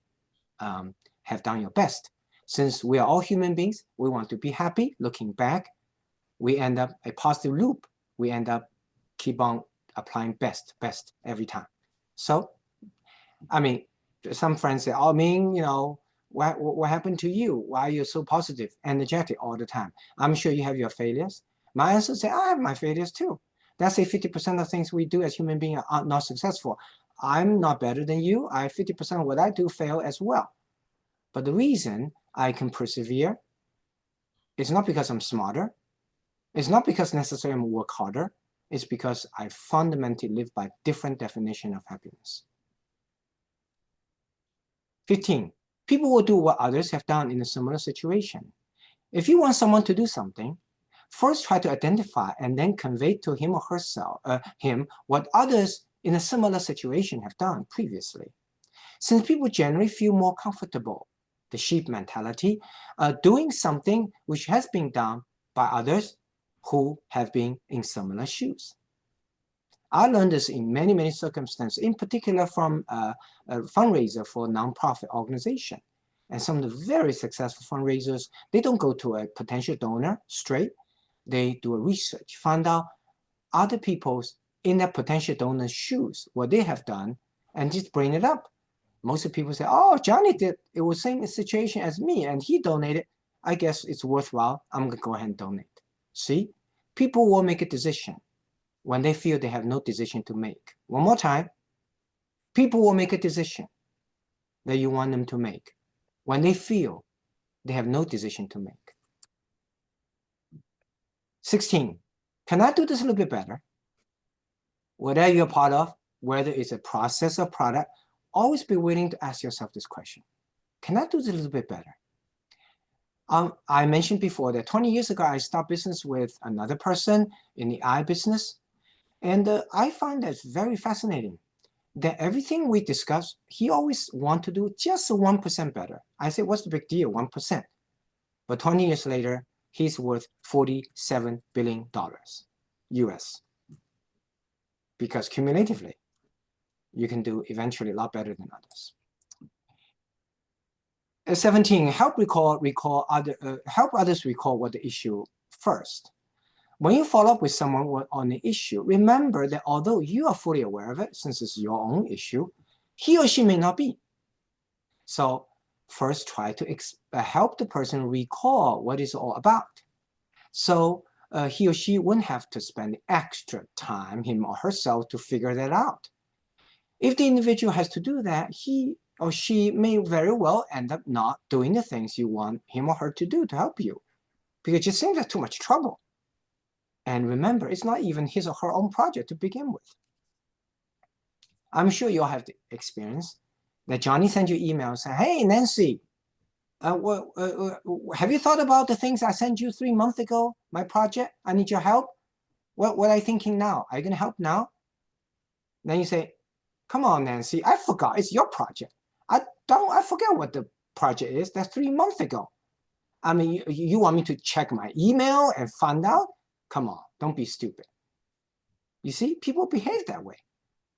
have done your best. Since we are all human beings, we want to be happy. Looking back, we end up a positive loop. We end up keep on applying best every time. So, I mean, some friends say, "Oh, Ming, you know, what happened to you? Why are you so positive, energetic all the time?" I'm sure you have your failures. My answer is, I have my failures too. That's say 50% of things we do as human beings are not successful. I'm not better than you. 50% of what I do fail as well. But the reason I can persevere is not because I'm smarter. It's not because necessarily I'm work harder. It's because I fundamentally live by different definition of happiness. 15. People will do what others have done in a similar situation. If you want someone to do something, first try to identify and then convey to him or herself, him what others in a similar situation have done previously. Since people generally feel more comfortable, the sheep mentality, doing something which has been done by others who have been in similar shoes. I learned this in many circumstances, in particular from a fundraiser for a nonprofit organization. And some of the very successful fundraisers, they don't go to a potential donor straight. They do a research, find out other people's in their potential donor's shoes, what they have done, and just bring it up. Most of the people say, "Oh, Johnny did, it was same situation as me and he donated. I guess it's worthwhile. I'm gonna go ahead and donate." See, people will make a decision when they feel they have no decision to make. One more time, people will make a decision that you want them to make when they feel they have no decision to make. 16, can I do this a little bit better? Whatever you're part of, whether it's a process or product, always be willing to ask yourself this question. Can I do this a little bit better? I mentioned before that 20 years ago, I started business with another person in the eye business. And I find that very fascinating that everything we discuss, he always want to do just 1% better. I say, what's the big deal, 1%? But 20 years later, he's worth $47 billion US. Because cumulatively, you can do eventually a lot better than others. 17, help others recall what the issue first. When you follow up with someone on an issue, remember that although you are fully aware of it, since it's your own issue, he or she may not be. So first try to help the person recall what it's all about. So he or she wouldn't have to spend extra time, him or herself, to figure that out. If the individual has to do that, he or she may very well end up not doing the things you want him or her to do to help you, because it just seems like too much trouble. And remember, it's not even his or her own project to begin with. I'm sure you all have the experience that Johnny sent you emails saying, "Hey, Nancy, have you thought about the things I sent you 3 months ago, my project? I need your help. What are you thinking now? Are you going to help now?" Then you say, "Come on, Nancy, I forgot. It's your project. I forget what the project is. That's 3 months ago. I mean, you want me to check my email and find out? Come on, don't be stupid." You see, people behave that way.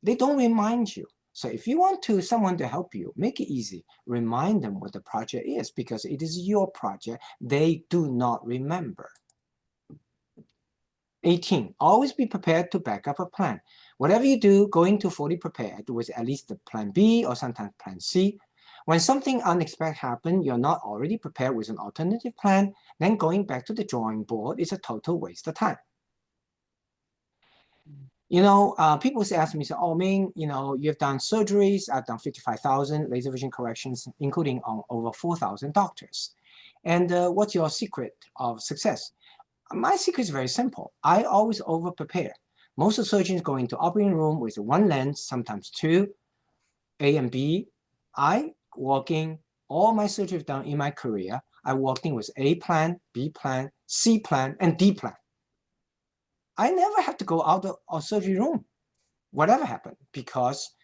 They don't remind you. So if you want someone to help you, make it easy. Remind them what the project is, because it is your project. They do not remember. 18, always be prepared to back up a plan. Whatever you do, going to fully prepared with at least the plan B or sometimes plan C. When something unexpected happens, you're not already prepared with an alternative plan, then going back to the drawing board is a total waste of time. You know, people ask me, "Oh, Ming, you know, you've done surgeries. I've done 55,000 laser vision corrections, including on over 4,000 doctors. And what's your secret of success?" My secret is very simple. I always over-prepare. Most of the surgeons go into operating room with one lens, sometimes two, A and B. I walk in, all my surgery done in my career, I walked in with A plan, B plan, C plan, and D plan. I never have to go out of surgery room, whatever happened, because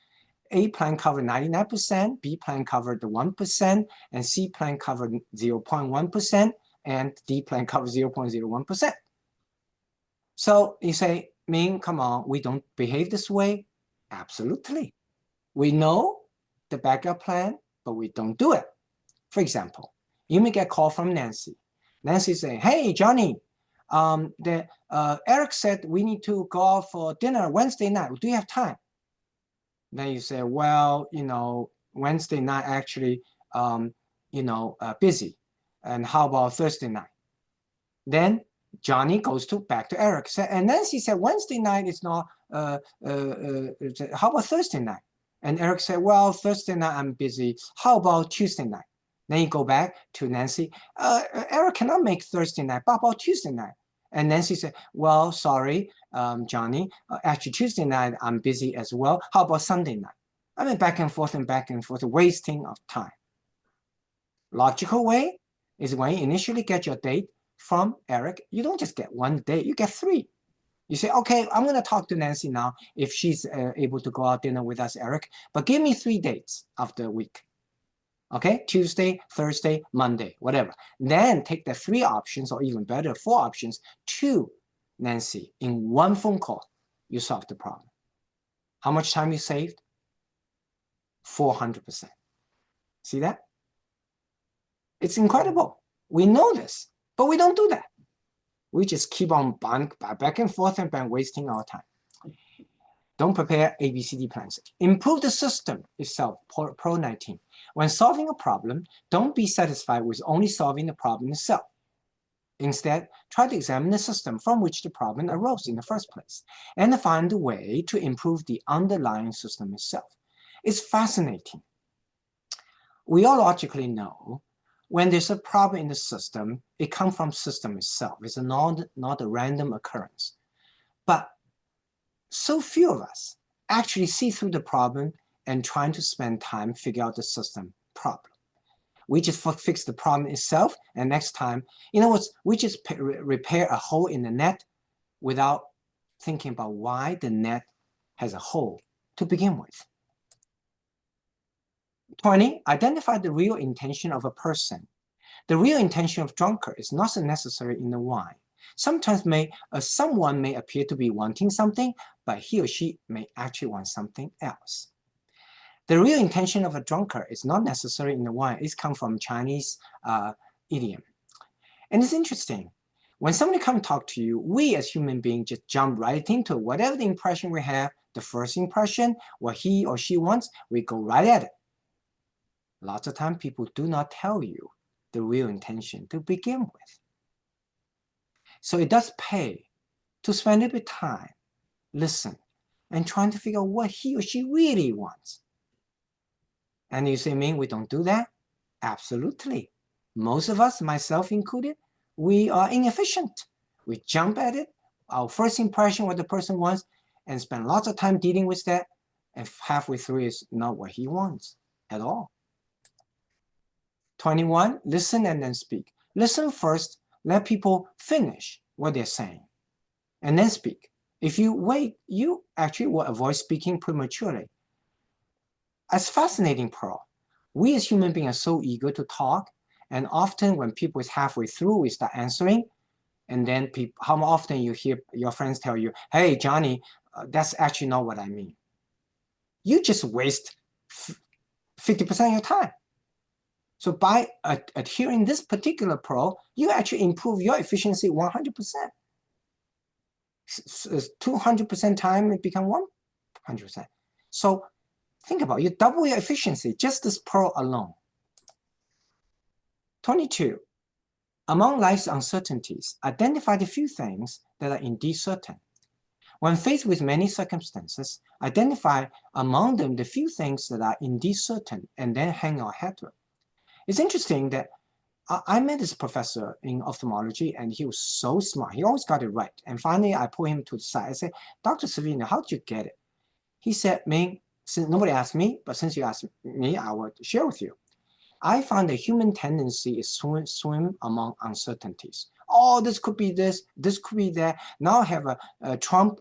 A plan covered 99%, B plan covered the 1%, and C plan covered 0.1%, and D plan covered 0.01%. So you say, Ming, come on, we don't behave this way? Absolutely. We know the backup plan, but we don't do it. For example, you may get a call from Nancy. Nancy saying, hey, Johnny, Eric said we need to go out for dinner Wednesday night. Do you have time? Then you say, well, Wednesday night actually, busy. And how about Thursday night? Then Johnny goes back to Eric. And Nancy said, Wednesday night is not, how about Thursday night? And Eric said, well, Thursday night I'm busy. How about Tuesday night? Then you go back to Nancy. Eric cannot make Thursday night. But about Tuesday night? And Nancy said, well, sorry, Johnny. Actually, Tuesday night I'm busy as well. How about Sunday night? I mean, back and forth, wasting of time. Logical way is when you initially get your date from Eric, you don't just get one date, you get 3. You say, okay, I'm going to talk to Nancy now if she's able to go out dinner with us, Eric, but give me 3 dates after a week. Okay, Tuesday, Thursday, Monday, whatever. Then take the 3 options, or even better, 4 options to Nancy in one phone call. You solve the problem. How much time you saved? 400%. See that? It's incredible. We know this, but we don't do that. We just keep on back and forth and wasting our time. Don't prepare ABCD plans. Improve the system itself, Pro 19. When solving a problem, don't be satisfied with only solving the problem itself. Instead, try to examine the system from which the problem arose in the first place, and find a way to improve the underlying system itself. It's fascinating. We all logically know when there's a problem in the system, it comes from system itself. It's not a random occurrence. But so few of us actually see through the problem and trying to spend time figure out the system problem. We just fix the problem itself, and next time, we just repair a hole in the net without thinking about why the net has a hole to begin with. 20, identify the real intention of a person. The real intention of drunkard is not so necessary in the wine. Sometimes someone may appear to be wanting something, but he or she may actually want something else. The real intention of a drunkard is not necessary in the wine. It's come from Chinese idiom. And it's interesting. When somebody comes and talk to you, we as human beings just jump right into whatever the impression we have, the first impression, what he or she wants, we go right at it. Lots of times people do not tell you the real intention to begin with. So it does pay to spend a bit of time, listen, and trying to figure out what he or she really wants. And you say, Ming, we don't do that? Absolutely. Most of us, myself included, we are inefficient. We jump at it, our first impression, what the person wants, and spend lots of time dealing with that, and halfway through is not what he wants at all. 21, listen and then speak. Listen first, let people finish what they're saying, and then speak. If you wait, you actually will avoid speaking prematurely. It's fascinating, Pearl. We as human beings are so eager to talk, and often when people is halfway through, we start answering, and then how often you hear your friends tell you, hey, Johnny, that's actually not what I mean. You just waste 50% of your time. So by adhering this particular Pro, you actually improve your efficiency 100%. 200% time, it becomes 100%. So think about it, you double your efficiency, just this Pro alone. 22, among life's uncertainties, identify the few things that are indeed certain. When faced with many circumstances, identify among them the few things that are indeed certain, and then hang your hat to it. It's interesting that I met this professor in ophthalmology, and he was so smart. He always got it right. And finally, I pulled him to the side. I said, Dr. Savino, how did you get it? He said, Ming, since nobody asked me, but since you asked me, I will share with you. I found the human tendency is swim among uncertainties. Oh, this could be this could be that. Now I have a Trump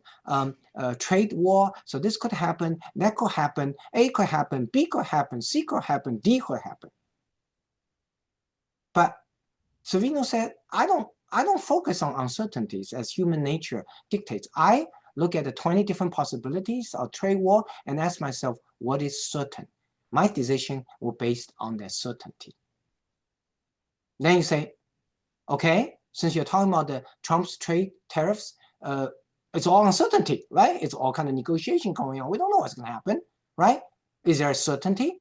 trade war, so this could happen, that could happen, A could happen, B could happen, C could happen, D could happen. But Savino said, I don't focus on uncertainties as human nature dictates. I look at the 20 different possibilities of trade war and ask myself, what is certain? My decision will be based on that certainty. Then you say, okay, since you're talking about the Trump's trade tariffs, it's all uncertainty, right? It's all kind of negotiation going on. We don't know what's going to happen, right? Is there a certainty?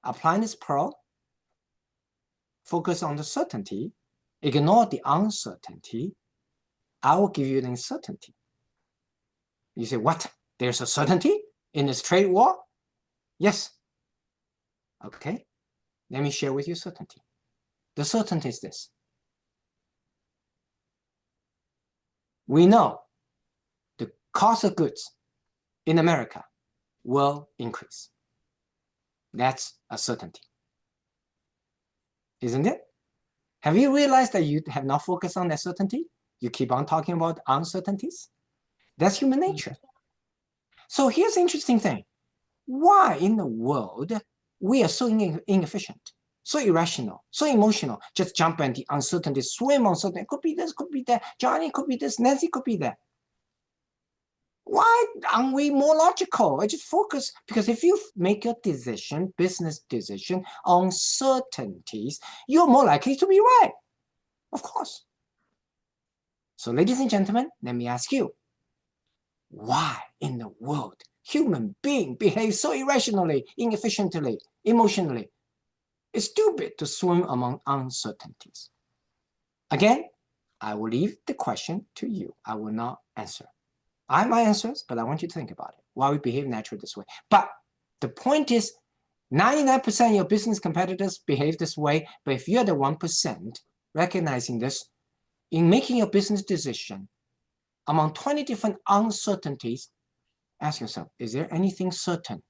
Applying this pearl, focus on the certainty, ignore the uncertainty. I will give you the uncertainty. You say, what? There's a certainty in this trade war? Yes. Okay, let me share with you certainty. The certainty is this. We know the cost of goods in America will increase. That's a certainty. Isn't it? Have you realized that you have not focused on that certainty? You keep on talking about uncertainties? That's human nature. So here's the interesting thing. Why in the world we are so inefficient, so irrational, so emotional, just jump at the uncertainty, swim on something. Could be this, could be that. Johnny could be this, Nancy could be that. Why aren't we more logical? I just focus, because if you make your decision, business decision, on certainties, you're more likely to be right. Of course. So ladies and gentlemen, let me ask you, why in the world human being behave so irrationally, inefficiently, emotionally? It's stupid to swim among uncertainties. Again, I will leave the question to you. I will not answer. I have my answers, but I want you to think about it. Why we behave naturally this way. But the point is, 99% of your business competitors behave this way, but if you're the 1%, recognizing this, in making your business decision, among 20 different uncertainties, ask yourself, is there anything certain?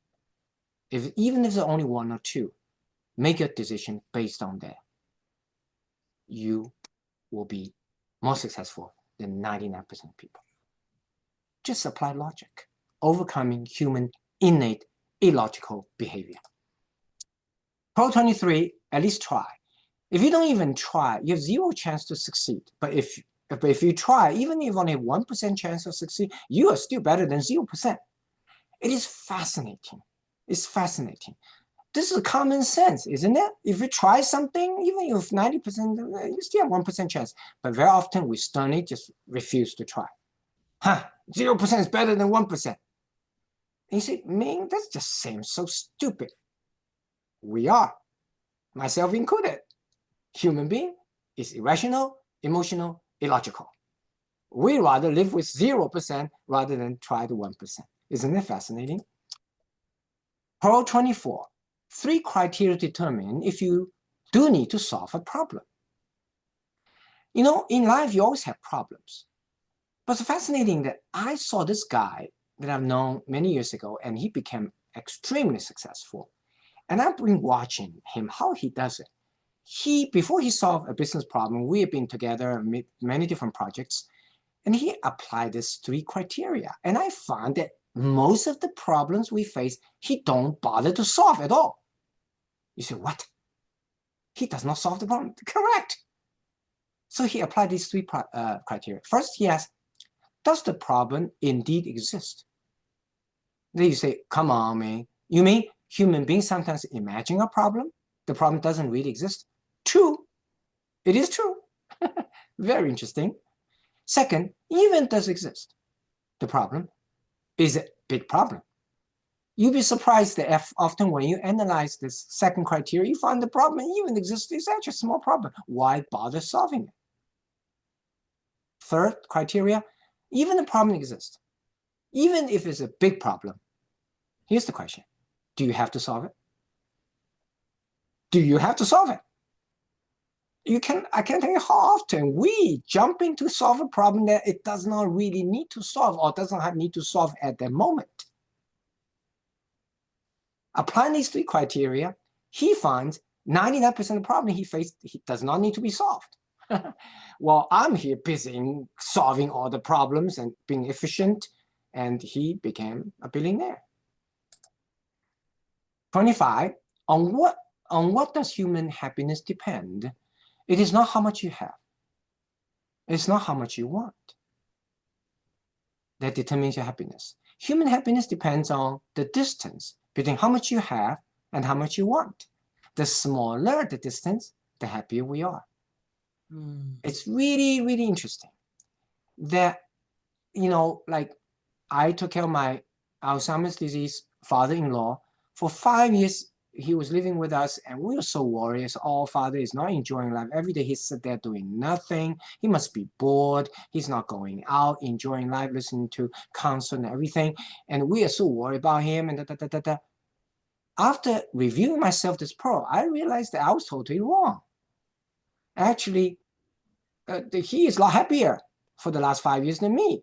Even if there's only one or two, make your decision based on that. You will be more successful than 99% of people. Just apply logic, overcoming human innate illogical behavior. Pro 23, at least try. If you don't even try, you have zero chance to succeed. But if you try, even if you only have 1% chance of succeed, you are still better than 0%. It is fascinating. It's fascinating. This is common sense, isn't it? If you try something, even if 90%, you still have 1% chance. But very often we sternly just refuse to try. 0% is better than 1%. And you say, man, that just seems so stupid. We are, myself included. Human being is irrational, emotional, illogical. We rather live with 0% rather than try the 1%. Isn't it fascinating? Pro 24. 3 criteria determine if you do need to solve a problem. You know, in life, you always have problems. But it's fascinating that I saw this guy that I've known many years ago, and he became extremely successful. And I've been watching him, how he does it. Before he solved a business problem, we have been together and many different projects, and he applied these 3 criteria. And I found that most of the problems we face, he don't bother to solve at all. You say, what? He does not solve the problem. Correct. So he applied these 3 criteria. First, he asked, does the problem indeed exist? Then you say, come on, man. You mean human beings sometimes imagine a problem? The problem doesn't really exist? True. It is true. Very interesting. Second, even does exist, the problem is a big problem. You'll be surprised that often when you analyze this second criteria, you find the problem even exists. It's actually a small problem. Why bother solving it? Third criteria, even the problem exists. Even if it's a big problem, here's the question. Do you have to solve it? Do you have to solve it? I can't tell you how often we jump in to solve a problem that it does not really need to solve or does not need to solve at that moment. Applying these 3 criteria, he finds 99% of the problem he faced does not need to be solved. Well, I'm here busy solving all the problems and being efficient, and he became a billionaire. 25, on what does human happiness depend? It is not how much you have. It's not how much you want. that determines your happiness. Human happiness depends on the distance between how much you have and how much you want. The smaller the distance, the happier we are. It's really, really interesting that, you know, like I took care of my Alzheimer's disease father-in-law for 5 years. He was living with us and we were so worried. Our father is not enjoying life. Every day he's sit there doing nothing. He must be bored. He's not going out, enjoying life, listening to concert and everything. And we are so worried about him and da. After reviewing myself this pro, I realized that I was totally wrong. Actually, he is a lot happier for the last 5 years than me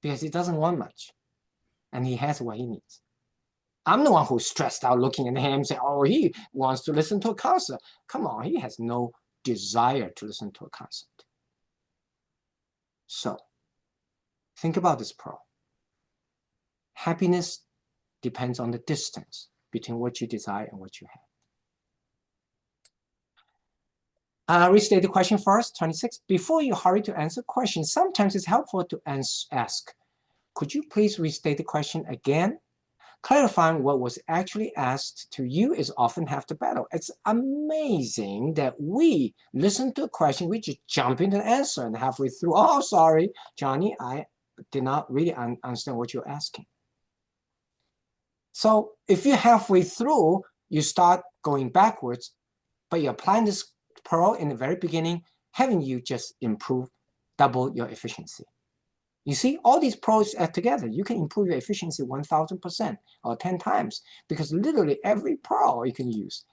because he doesn't want much and he has what he needs. I'm the one who's stressed out looking at him saying, oh, he wants to listen to a concert. Come on, he has no desire to listen to a concert. So think about this pro. Happiness depends on the distance between what you desire and what you have. Restate the question first, 26. Before you hurry to answer questions, sometimes it's helpful to ask, could you please restate the question again? Clarifying what was actually asked to you is often half the battle. It's amazing that we listen to a question, we just jump into the answer and halfway through, oh, sorry, Johnny, I did not really understand what you're asking. So if you're halfway through, you start going backwards, but you're applying this pro in the very beginning, haven't you just improved, double your efficiency? You see, all these pros add together. You can improve your efficiency 1,000% or 10 times because literally every pro you can use.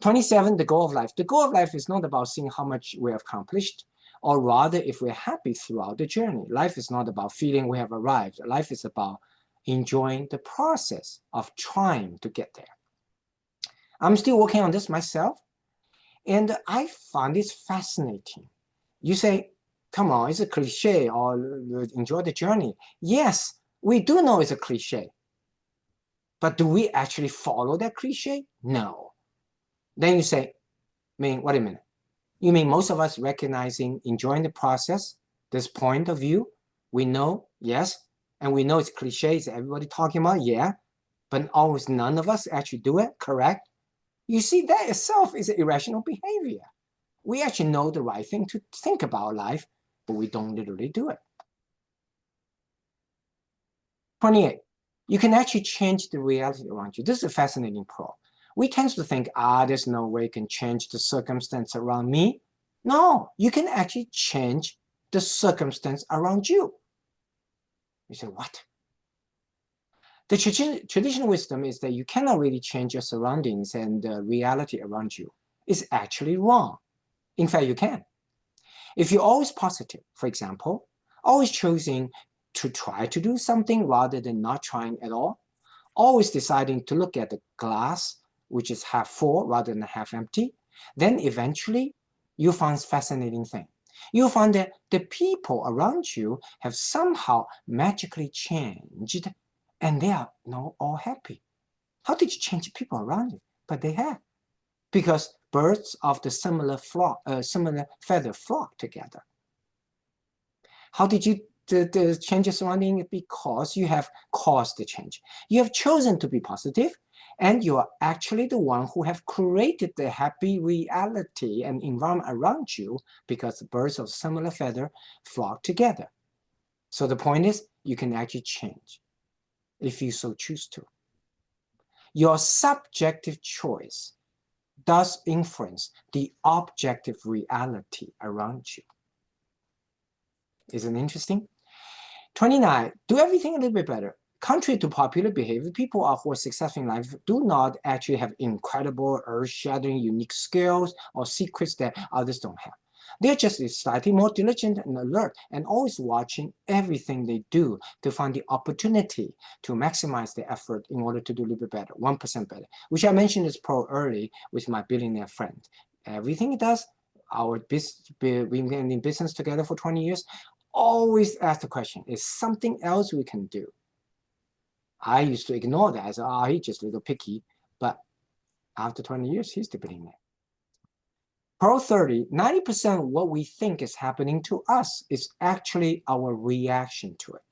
27, the goal of life. The goal of life is not about seeing how much we have accomplished, or rather if we're happy throughout the journey. Life is not about feeling we have arrived. Life is about enjoying the process of trying to get there. I'm still working on this myself, and I find this fascinating. You say, come on, it's a cliche, or enjoy the journey. Yes, we do know it's a cliche. But do we actually follow that cliche? No. Then you say, wait a minute. You mean most of us recognizing, enjoying the process, this point of view? We know, yes. And we know it's cliches, everybody talking about, yeah. But almost none of us actually do it, correct? You see, that itself is an irrational behavior. We actually know the right thing to think about life, but we don't literally do it. 28, you can actually change the reality around you. This is a fascinating pro. We tend to think, there's no way you can change the circumstance around me. No, you can actually change the circumstance around you. You say, what? The traditional wisdom is that you cannot really change your surroundings and the reality around you. It's actually wrong. In fact, you can. If you're always positive, for example, always choosing to try to do something rather than not trying at all, always deciding to look at the glass, which is half full rather than half empty, then eventually you'll find a fascinating thing. You'll find that the people around you have somehow magically changed and they are now all happy. How did you change people around you? But they have. Because birds of the similar feather flock together. How did you the change your surrounding? Because you have caused the change. You have chosen to be positive, and you are actually the one who have created the happy reality and environment around you because birds of similar feather flock together. So the point is, you can actually change if you so choose to. Your subjective choice does influence the objective reality around you. Isn't it interesting? 29, do everything a little bit better. Contrary to popular behavior, people who are successful in life do not actually have incredible, earth-shattering, unique skills or secrets that others don't have. They're just slightly more diligent and alert and always watching everything they do to find the opportunity to maximize their effort in order to do a little bit better, 1% better, which I mentioned this pro early with my billionaire friend. Everything he does, we've been in business together for 20 years, always ask the question, is something else we can do? I used to ignore that. I said, he's just a little picky. But after 20 years, he's the billionaire. Pro 30, 90% of what we think is happening to us is actually our reaction to it.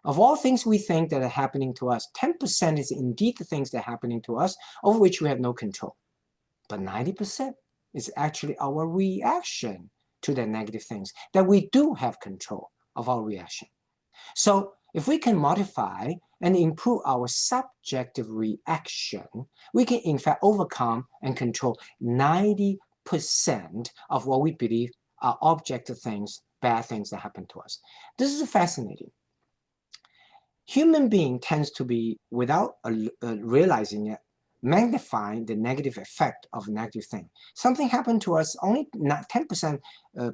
Of all things we think that are happening to us, 10% is indeed the things that are happening to us, over which we have no control. But 90% is actually our reaction to the negative things, that we do have control of our reaction. So if we can modify and improve our subjective reaction, we can in fact overcome and control 90% of what we believe are objective things, bad things that happen to us. This is fascinating. Human being tends to be, without realizing it, magnifying the negative effect of a negative thing. Something happened to us, only not 10%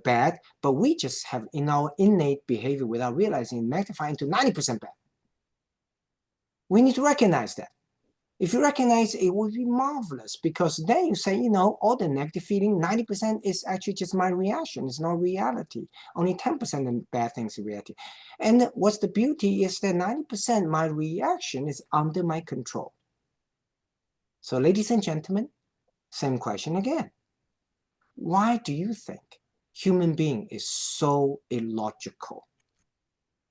bad, but we just have in our innate behavior, without realizing, magnifying to 90% bad. We need to recognize that. If you recognize it, would be marvelous, because then you say, you know, all the negative feeling, 90% is actually just my reaction. It's not reality. Only 10% of bad things are reality. And what's the beauty is that 90% my reaction is under my control. So ladies and gentlemen, same question again. Why do you think human being is so illogical?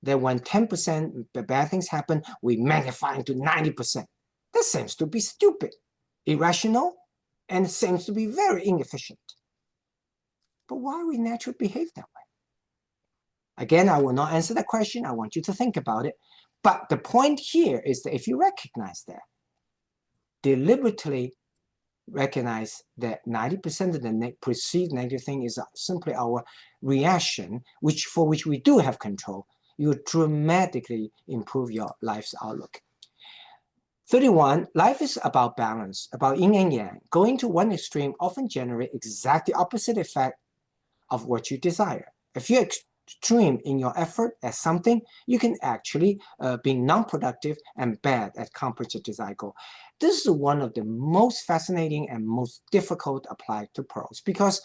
That when 10% bad things happen, we magnify into 90%. That seems to be stupid, irrational, and seems to be very inefficient. But why we naturally behave that way? Again, I will not answer that question. I want you to think about it. But the point here is that if you recognize that, deliberately recognize that 90% of the perceived negative thing is simply our reaction, for which we do have control, you dramatically improve your life's outlook. 31, life is about balance, about yin and yang. Going to one extreme often generates exactly opposite effect of what you desire. If you're extreme in your effort at something, you can actually be non-productive and bad at accomplishing your desired goal. This is one of the most fascinating and most difficult applied to pros, because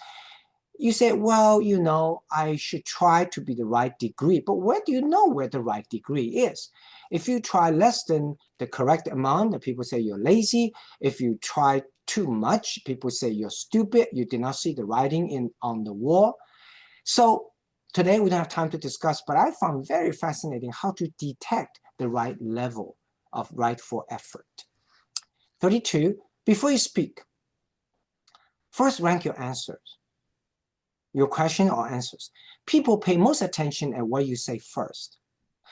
you say, well, you know, I should try to be the right degree, but where do you know where the right degree is? If you try less than the correct amount, the people say you're lazy. If you try too much, people say you're stupid, you did not see the writing on the wall. So today we don't have time to discuss, but I found very fascinating how to detect the right level of rightful effort. 32, before you speak, first rank your answers. Your question or answers. People pay most attention at what you say first.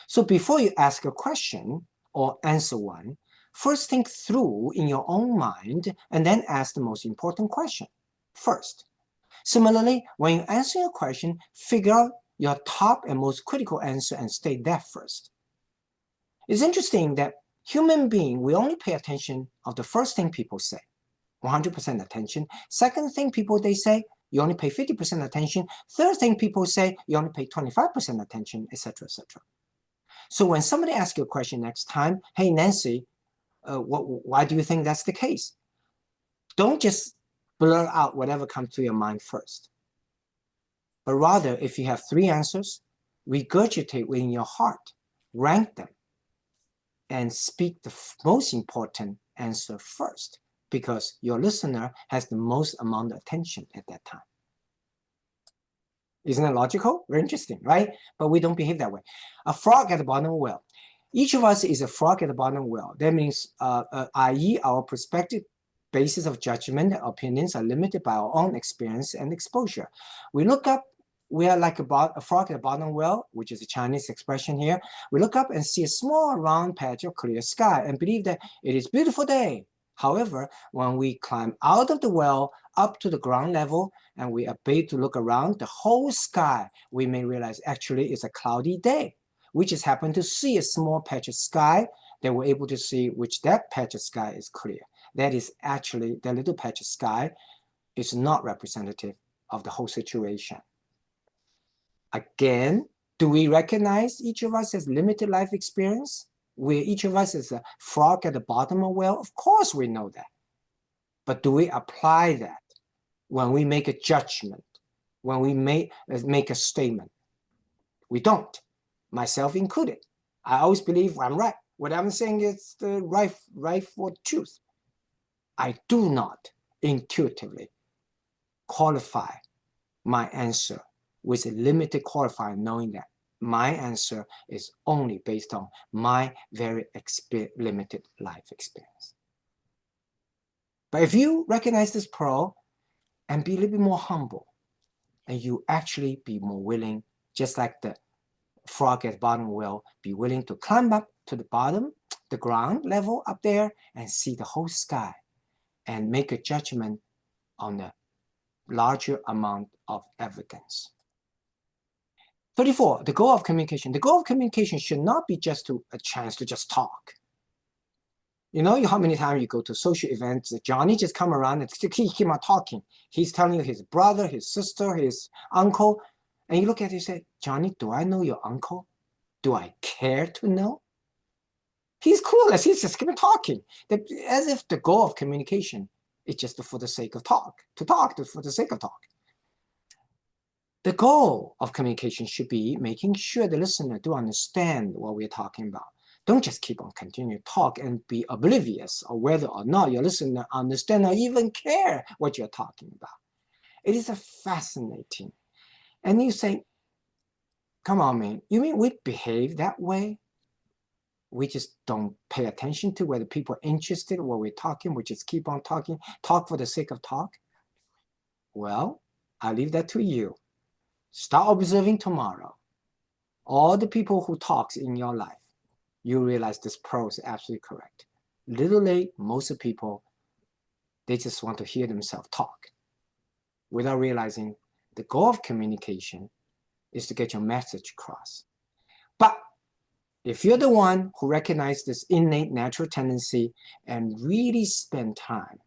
So before you ask a question or answer one, first think through in your own mind and then ask the most important question first. Similarly, when you answer a question, figure out your top and most critical answer and state that first. It's interesting that human beings, we only pay attention of the first thing people say, 100% attention. Second thing they say, you only pay 50% attention. Third thing people say, you only pay 25% attention, etc., etc. So when somebody asks you a question next time, hey, Nancy, why do you think that's the case? Don't just blur out whatever comes to your mind first. But rather, if you have 3 answers, regurgitate within your heart, rank them, and speak the most important answer first, because your listener has the most amount of attention at that time. Isn't it logical? Very interesting, right? But we don't behave that way. A frog at the bottom of a well. Each of us is a frog at the bottom of a well. That means, i.e., our perspective, basis of judgment, opinions are limited by our own experience and exposure. We look up, we are like a frog at the bottom of a well, which is a Chinese expression here. We look up and see a small round patch of clear sky and believe that it is a beautiful day. However, when we climb out of the well up to the ground level and we are able to look around the whole sky, we may realize actually it's a cloudy day. We just happen to see a small patch of sky that we're able to see which that patch of sky is clear. That is actually, the little patch of sky is not representative of the whole situation. Again, do we recognize each of us as limited life experience? Where each of us is a frog at the bottom of a well? Of course we know that. But do we apply that when we make a judgment, when we make a statement? We don't, myself included. I always believe I'm right. What I'm saying is the rightful truth. I do not intuitively qualify my answer with a limited qualifier, knowing that my answer is only based on my very limited life experience. But if you recognize this pearl and be a little bit more humble, and you actually be more willing, just like the frog at the bottom will be willing to climb up to the bottom, the ground level up there, and see the whole sky and make a judgment on the larger amount of evidence. 34, the goal of communication. The goal of communication should not be just a chance to just talk. You know how many times you go to social events, Johnny just come around and keep on talking. He's telling you his brother, his sister, his uncle, and you look at it and say, Johnny, do I know your uncle? Do I care to know? He's clueless, he's just keep on talking. As if the goal of communication is just for the sake of talk, for the sake of talk. The goal of communication should be making sure the listener do understand what we're talking about. Don't just keep on continuing to talk and be oblivious of whether or not your listener understand or even care what you're talking about. It is a fascinating. And you say, come on, man, you mean we behave that way? We just don't pay attention to whether people are interested in what we're talking. We just keep on talking, talk for the sake of talk. Well, I leave that to you. Start observing tomorrow. All the people who talks in your life, you realize this pearl is absolutely correct. Literally, most people, they just want to hear themselves talk without realizing the goal of communication is to get your message across. But if you're the one who recognizes this innate natural tendency and really spend time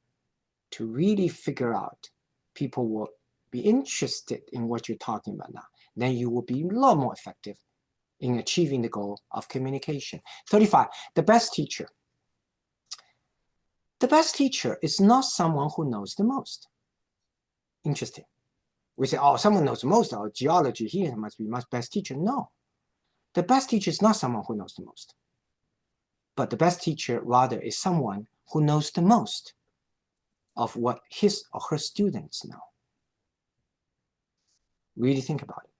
to really figure out, people will be interested in what you're talking about now, then you will be a lot more effective in achieving the goal of communication. 35, the best teacher. The best teacher is not someone who knows the most. Interesting. We say, oh, someone knows the most, or geology, he must be my best teacher. No. The best teacher is not someone who knows the most. But the best teacher, rather, is someone who knows the most of what his or her students know. Really think about it.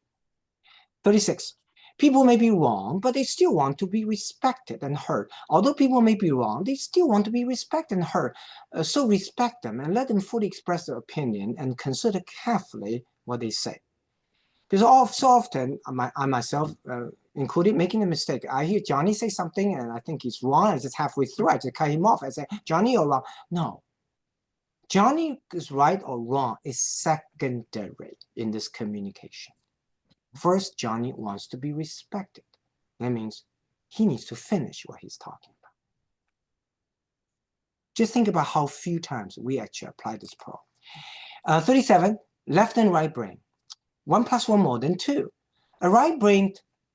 36. People may be wrong, but they still want to be respected and heard. Although people may be wrong, they still want to be respected and heard. So respect them and let them fully express their opinion and consider carefully what they say. Because so often, I myself included, making a mistake. I hear Johnny say something and I think he's wrong. I just halfway through, I just cut him off. I say, Johnny, you're wrong. No. Johnny is right or wrong is secondary in this communication. First, Johnny wants to be respected. That means he needs to finish what he's talking about. Just think about how few times we actually apply this pearl. 37, left and right brain. 1 + 1 more than 2. A right brain,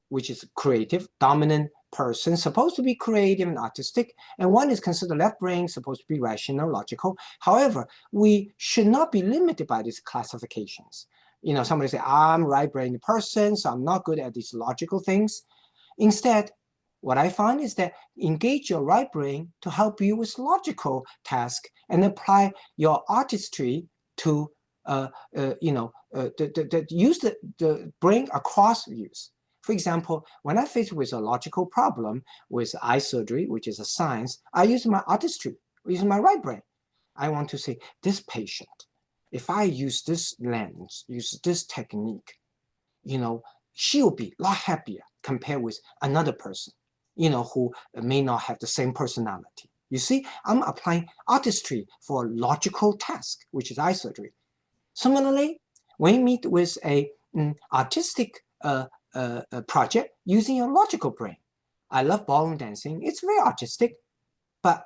which is creative, dominant person, supposed to be creative and artistic, and one is considered left brain, supposed to be rational, logical. However, we should not be limited by these classifications. You know, somebody say, I'm right-brained person, so I'm not good at these logical things. Instead, what I find is that engage your right brain to help you with logical tasks and apply your artistry to, use the brain across use. For example, when I face with a logical problem with eye surgery, which is a science, I use my artistry, use my right brain. I want to say, this patient, if I use this lens, use this technique, she'll be a lot happier compared with another person, who may not have the same personality. You see, I'm applying artistry for a logical task, which is eye surgery. Similarly, when you meet with an artistic project using your logical brain. I love ballroom dancing. It's very artistic, but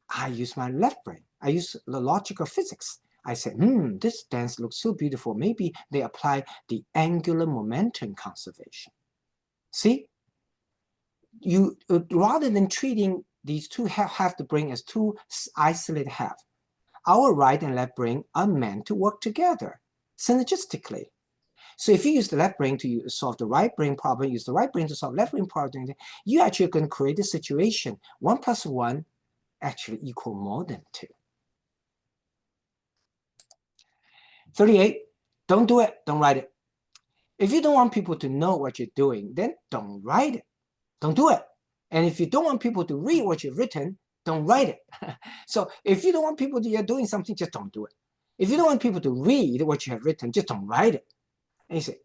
I use my left brain. I use the logical physics. I say, this dance looks so beautiful. Maybe they apply the angular momentum conservation. See, you rather than treating these two half the brain as two isolated halves, our right and left brain are meant to work together synergistically. So if you use the left brain to solve the right brain problem, use the right brain to solve left brain problem, you actually can create a situation 1 + 1 actually equal more than 2. 38, don't do it, don't write it. If you don't want people to know what you're doing, then don't write it. Don't do it. And if you don't want people to read what you've written, don't write it. So if you don't want people to, you're doing something, just don't do it. If you don't want people to read what you have written, just don't write it. And you say,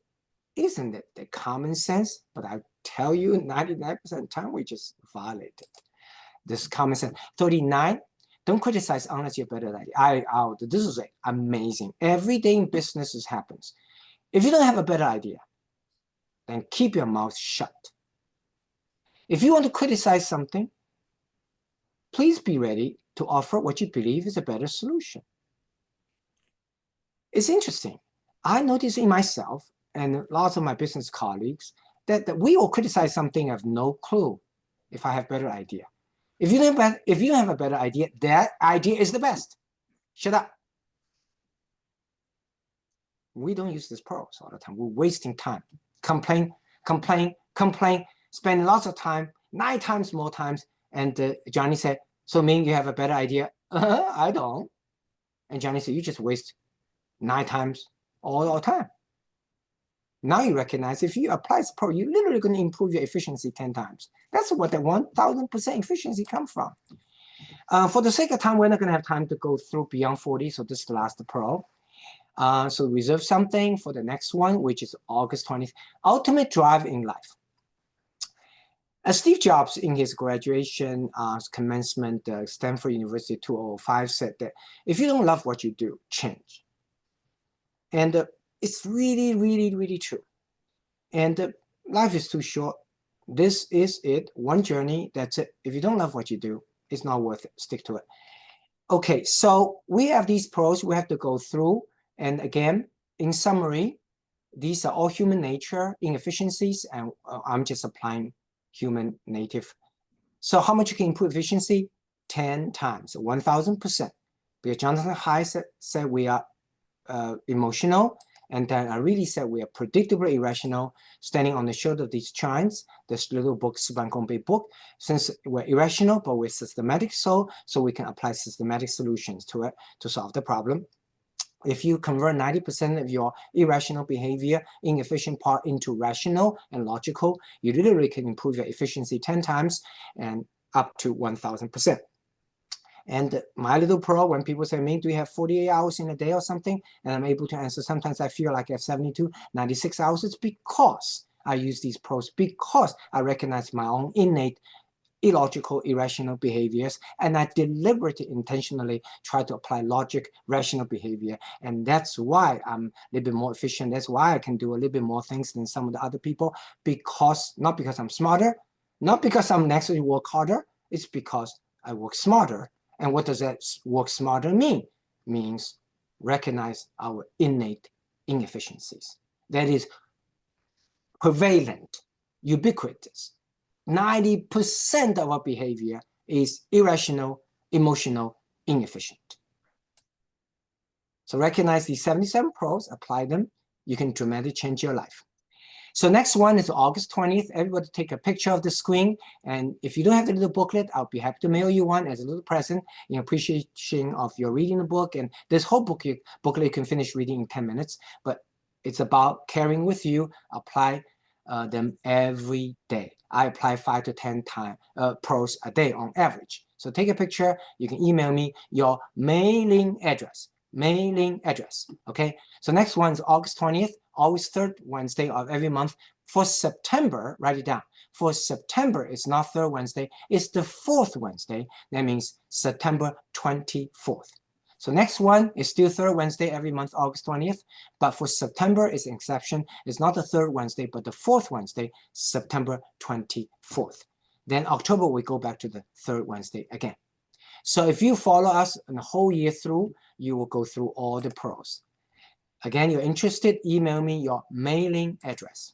isn't it the common sense? But I tell you, 99% of the time, we just violate it. This common sense. 39, don't criticize unless you have better idea. This is amazing. Every day in business this happens. If you don't have a better idea, then keep your mouth shut. If you want to criticize something, please be ready to offer what you believe is a better solution. It's interesting. I notice in myself and lots of my business colleagues that we will criticize something I have no clue if I have better idea. If you don't have a better idea, that idea is the best. Shut up. We don't use this pros all the time. We're wasting time. Complain, spend lots of time, 9 times more times. And Johnny said, so Ming, you have a better idea? I don't. And Johnny said, you just waste 9 times all the time. Now you recognize if you apply this pro, you're literally going to improve your efficiency 10 times. That's what the 1000% efficiency comes from. For the sake of time, we're not going to have time to go through beyond 40, so this is the last pro. So reserve something for the next one, which is August 20th. Ultimate drive in life. Steve Jobs, in his graduation commencement, Stanford University 2005, said that if you don't love what you do, change. And it's really, really, really true. And life is too short. This is it. One journey. That's it. If you don't love what you do, it's not worth it. Stick to it. Okay, so we have these pros we have to go through. And again, in summary, these are all human nature inefficiencies, and I'm just applying human native. So how much you can improve efficiency? 10 times, 1000%. Because Jonathan Haidt said we are emotional, and then I really said we are predictably irrational, standing on the shoulder of these giants. This little book, Shi Ban Gong Bei book, since we're irrational, but we're systematic, so we can apply systematic solutions to it to solve the problem. If you convert 90% of your irrational behavior, inefficient part into rational and logical, you literally can improve your efficiency 10 times and up to 1000%. And my little pro, when people say, Ming, do you have 48 hours in a day or something? And I'm able to answer, sometimes I feel like I have 72, 96 hours. It's because I use these pros, because I recognize my own innate illogical, irrational behaviors, and I deliberately, intentionally try to apply logic, rational behavior, and that's why I'm a little bit more efficient. That's why I can do a little bit more things than some of the other people, because not because I'm smarter, not because I'm naturally work harder, it's because I work smarter. And what does that work smarter mean? Means recognize our innate inefficiencies. That is prevalent, ubiquitous. 90% of our behavior is irrational, emotional, inefficient. So recognize these 77 pros, apply them, you can dramatically change your life. So next one is August 20th. Everybody take a picture of the screen. And if you don't have the little booklet, I'll be happy to mail you one as a little present in appreciation of your reading the book. And this whole booklet you can finish reading in 10 minutes. But it's about carrying with you, apply them every day. I apply 5 to 10 pros a day on average. So take a picture. You can email me your mailing address. Okay? So next one is August 20th, always third Wednesday of every month. For September, write it down. For September, it's not third Wednesday, it's the fourth Wednesday. That means September 24th. So next one is still third Wednesday every month, August 20th. But for September, it's an exception. It's not the third Wednesday, but the fourth Wednesday, September 24th. Then October, we go back to the third Wednesday again. So if you follow us the whole year through, you will go through all the pros. Again, you're interested, email me your mailing address.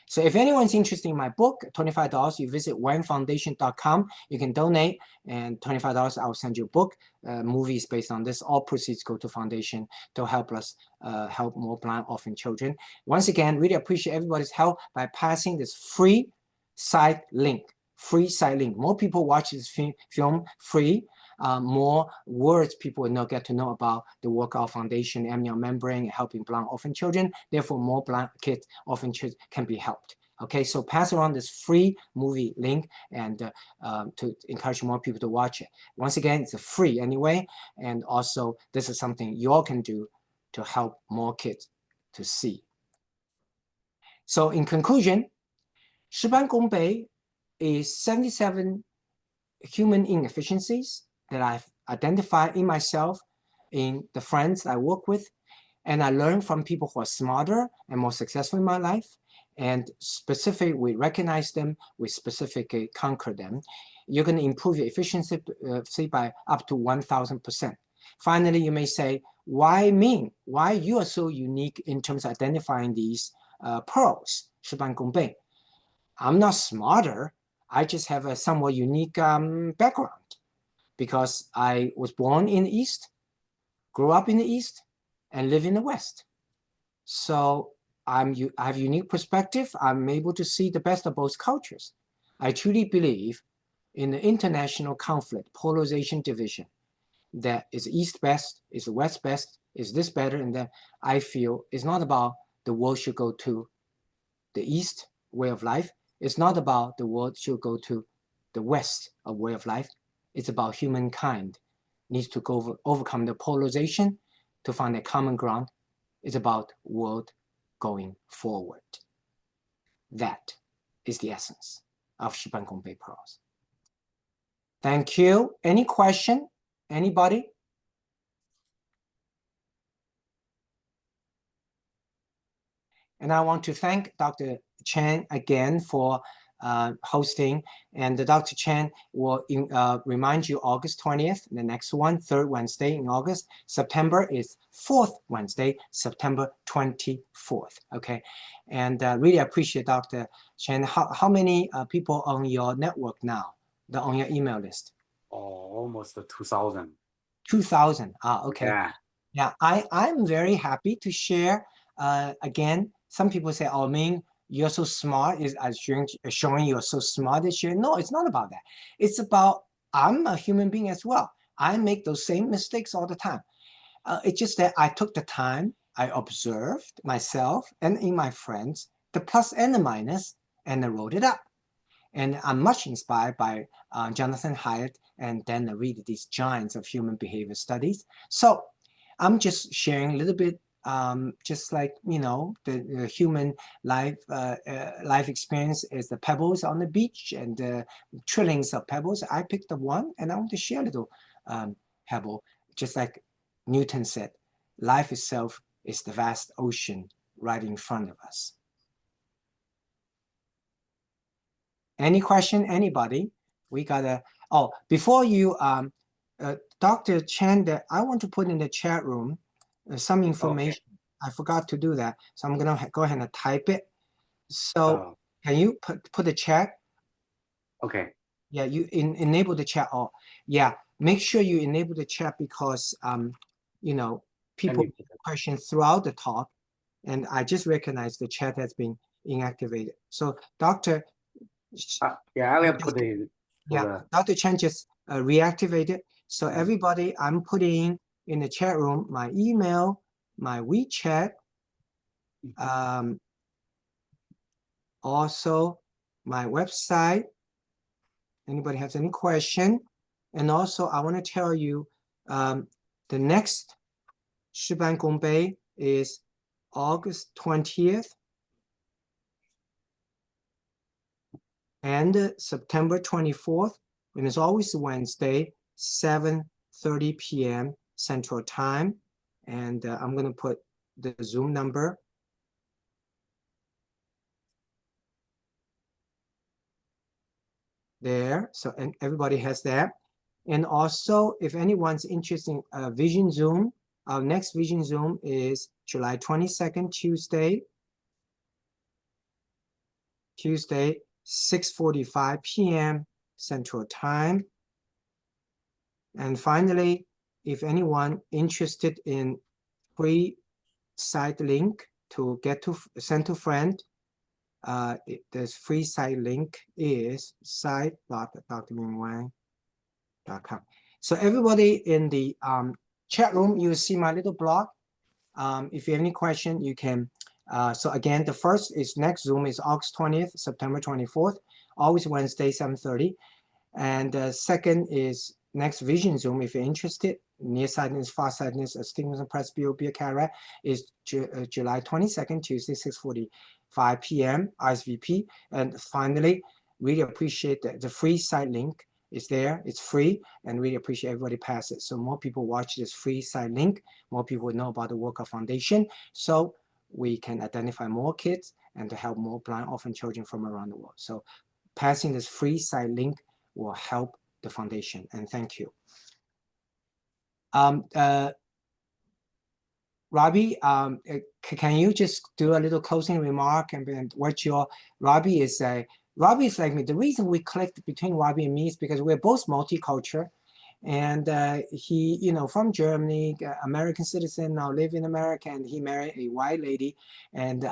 So if anyone's interested in my book, $25, you visit wangfoundation.com. You can donate, and $25, I'll send you a book. Movies based on this. All proceeds go to foundation to help us help more blind orphan children. Once again, really appreciate everybody's help by passing this free site link. More people watch this film free. more words people will get to know about the work of Foundation, Amnion Membrane, helping blind orphan children. Therefore, more blind kids, orphan children can be helped. Okay, so pass around this free movie link and to encourage more people to watch it. Once again, it's free anyway, and also this is something you all can do to help more kids to see. So in conclusion, Shi Ban Gong Bei is 77 human inefficiencies that I've identified in myself, in the friends I work with, and I learn from people who are smarter and more successful in my life. And specifically, we recognize them, we specifically conquer them. You're going to improve your efficiency by up to 1,000%. Finally, you may say, why me? Why you are so unique in terms of identifying these pearls, Shi Ban Gong Bei? I'm not smarter. I just have a somewhat unique background because I was born in the East, grew up in the East, and live in the West. So I have unique perspective. I'm able to see the best of both cultures. I truly believe in the international conflict, polarization, division, that is East best, is the West best, is this better, and that I feel it's not about the world should go to the East way of life. It's not about the world should go to the West of way of life. It's about humankind needs to overcome the polarization to find a common ground. It's about world going forward. That is the essence of Shi Ban Gong Bei Pearls. Thank you. Any question? Anybody? And I want to thank Dr. Chen again for hosting. And Dr. Chen will remind you August 20th, the next one, third Wednesday in August. September is fourth Wednesday, September 24th. Okay. And really appreciate Dr. Chen. How many people on your network now, on your email list? Oh, almost 2,000. 2,000. Okay. Yeah. Yeah, I'm very happy to share. Again, some people say, oh, Ming, you're so smart, is showing you're so smart this year. No, it's not about that. It's about I'm a human being as well. I make those same mistakes all the time. It's just that I took the time, I observed myself and in my friends, the plus and the minus, and I wrote it up. And I'm much inspired by Jonathan Haidt and then I read these giants of human behavior studies. So I'm just sharing a little bit, just like, you know, the human life experience is the pebbles on the beach and the trillions of pebbles. I picked up one and I want to share a little pebble, just like Newton said, life itself is the vast ocean right in front of us. Any question, anybody? We gotta, oh, before you, Dr. Chen, I want to put in the chat room some information. Okay. I forgot to do that. So I'm gonna go ahead and type it. So can you put the chat? Okay. Yeah, you enable the chat. Oh, yeah, make sure you enable the chat because, you know, people questions throughout the talk and I just recognized the chat has been inactivated. So Dr. Yeah, I will put it. Yeah, Dr. Chen just reactivated. So everybody, I'm putting in the chat room my email, my WeChat, also my website. Anybody has any question? And also I want to tell you the next Shi Ban Gong Bei is August 20th and September 24th. And it's always Wednesday, 7:30 p.m. Central Time. And I'm going to put the Zoom number. There, so and everybody has that. And also, if anyone's interested in Vision Zoom, our next Vision Zoom is July 22nd, Tuesday, 6:45 p.m. Central Time. And finally, if anyone interested in free site link to get to send to friend, this free site link is site.drmingwang.com. So everybody in the chat room, you will see my little blog. If you have any question, you can. So again, the first is next Zoom is August 20th, September 24th, always Wednesday, 7:30. And second is next Vision Zoom, if you're interested, nearsightedness, farsightedness, astigmatism, presbyopia, cataract, is July 22nd, Tuesday, 6:45 p.m. RSVP. And finally, really appreciate the free site link is there. It's free, and really appreciate everybody pass it. So more people watch this free site link, more people know about the work of foundation, so we can identify more kids and to help more blind orphan children from around the world. So passing this free site link will help the foundation, and thank you. Robbie, can you just do a little closing remark and what your Robbie is like me. The reason we clicked between Robbie and me is because we're both multicultural, and he, you know, from Germany, American citizen, now live in America, and he married a white lady, and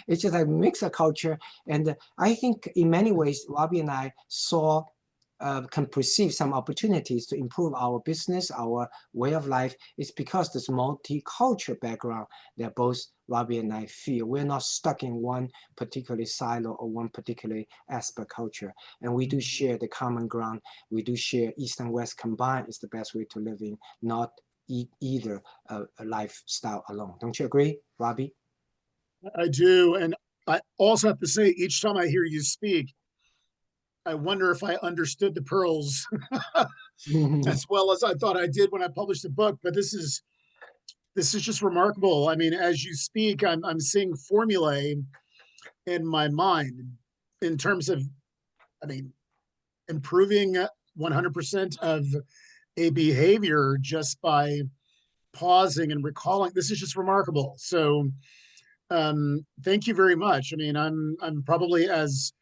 it's just a mix of culture. And I think in many ways, Robbie and I can perceive some opportunities to improve our business, our way of life. It's because this multicultural background that both Robbie and I feel. We're not stuck in one particular silo or one particular aspect culture. And we do share the common ground. We do share East and West combined is the best way to live in, not either a lifestyle alone. Don't you agree, Robbie? I do. And I also have to say, each time I hear you speak, I wonder if I understood the pearls as well as I thought I did when I published the book. But this is just remarkable. I mean, as you speak, I'm seeing formulae in my mind in terms of, I mean, improving 100% of a behavior just by pausing and recalling. This is just remarkable. So thank you very much. I mean, I'm probably as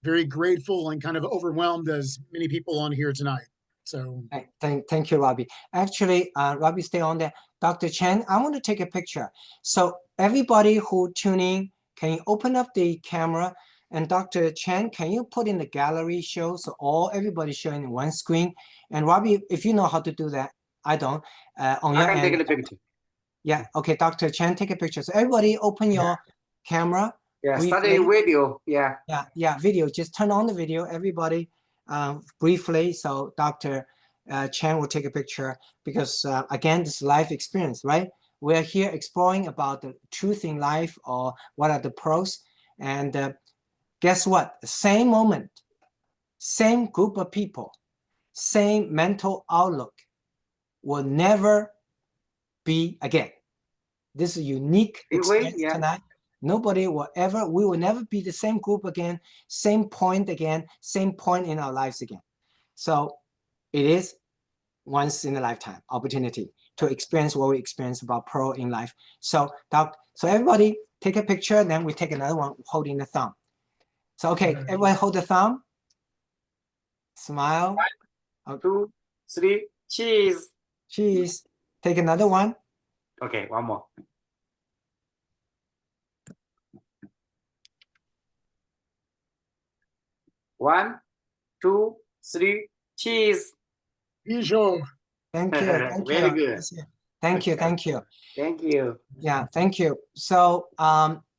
very grateful and kind of overwhelmed as many people on here tonight. So thank you, Robbie. Actually, Robbie, stay on there. Dr. Chen, I want to take a picture. So everybody who tune in, can you open up the camera? And Dr. Chen, can you put in the gallery show so everybody showing in one screen? And Robbie, if you know how to do that, I don't. On your I can end, take a picture. Yeah. Okay, Dr. Chen, take a picture. So everybody, open your camera. Yeah, briefly. start a video. Yeah. Yeah, video. Just turn on the video, everybody, briefly. So Dr. Chen will take a picture because, again, this is life experience, right? We're here exploring about the truth in life or what are the pros. And guess what? The same moment, same group of people, same mental outlook will never be again. This is a unique experience tonight. Nobody will ever, we will never be the same group again, same point again, same point in our lives again. So it is once in a lifetime opportunity to experience what we experience about pro in life. So everybody take a picture, then we take another one holding the thumb. So okay, everybody hold the thumb. Smile. 1, 2, 3, cheese. Cheese. Take another one. Okay, one more. One, 2, 3, cheese. Usual. Thank you. Thank Very you. good. Thank you. Thank you. Thank you. Yeah, thank you. So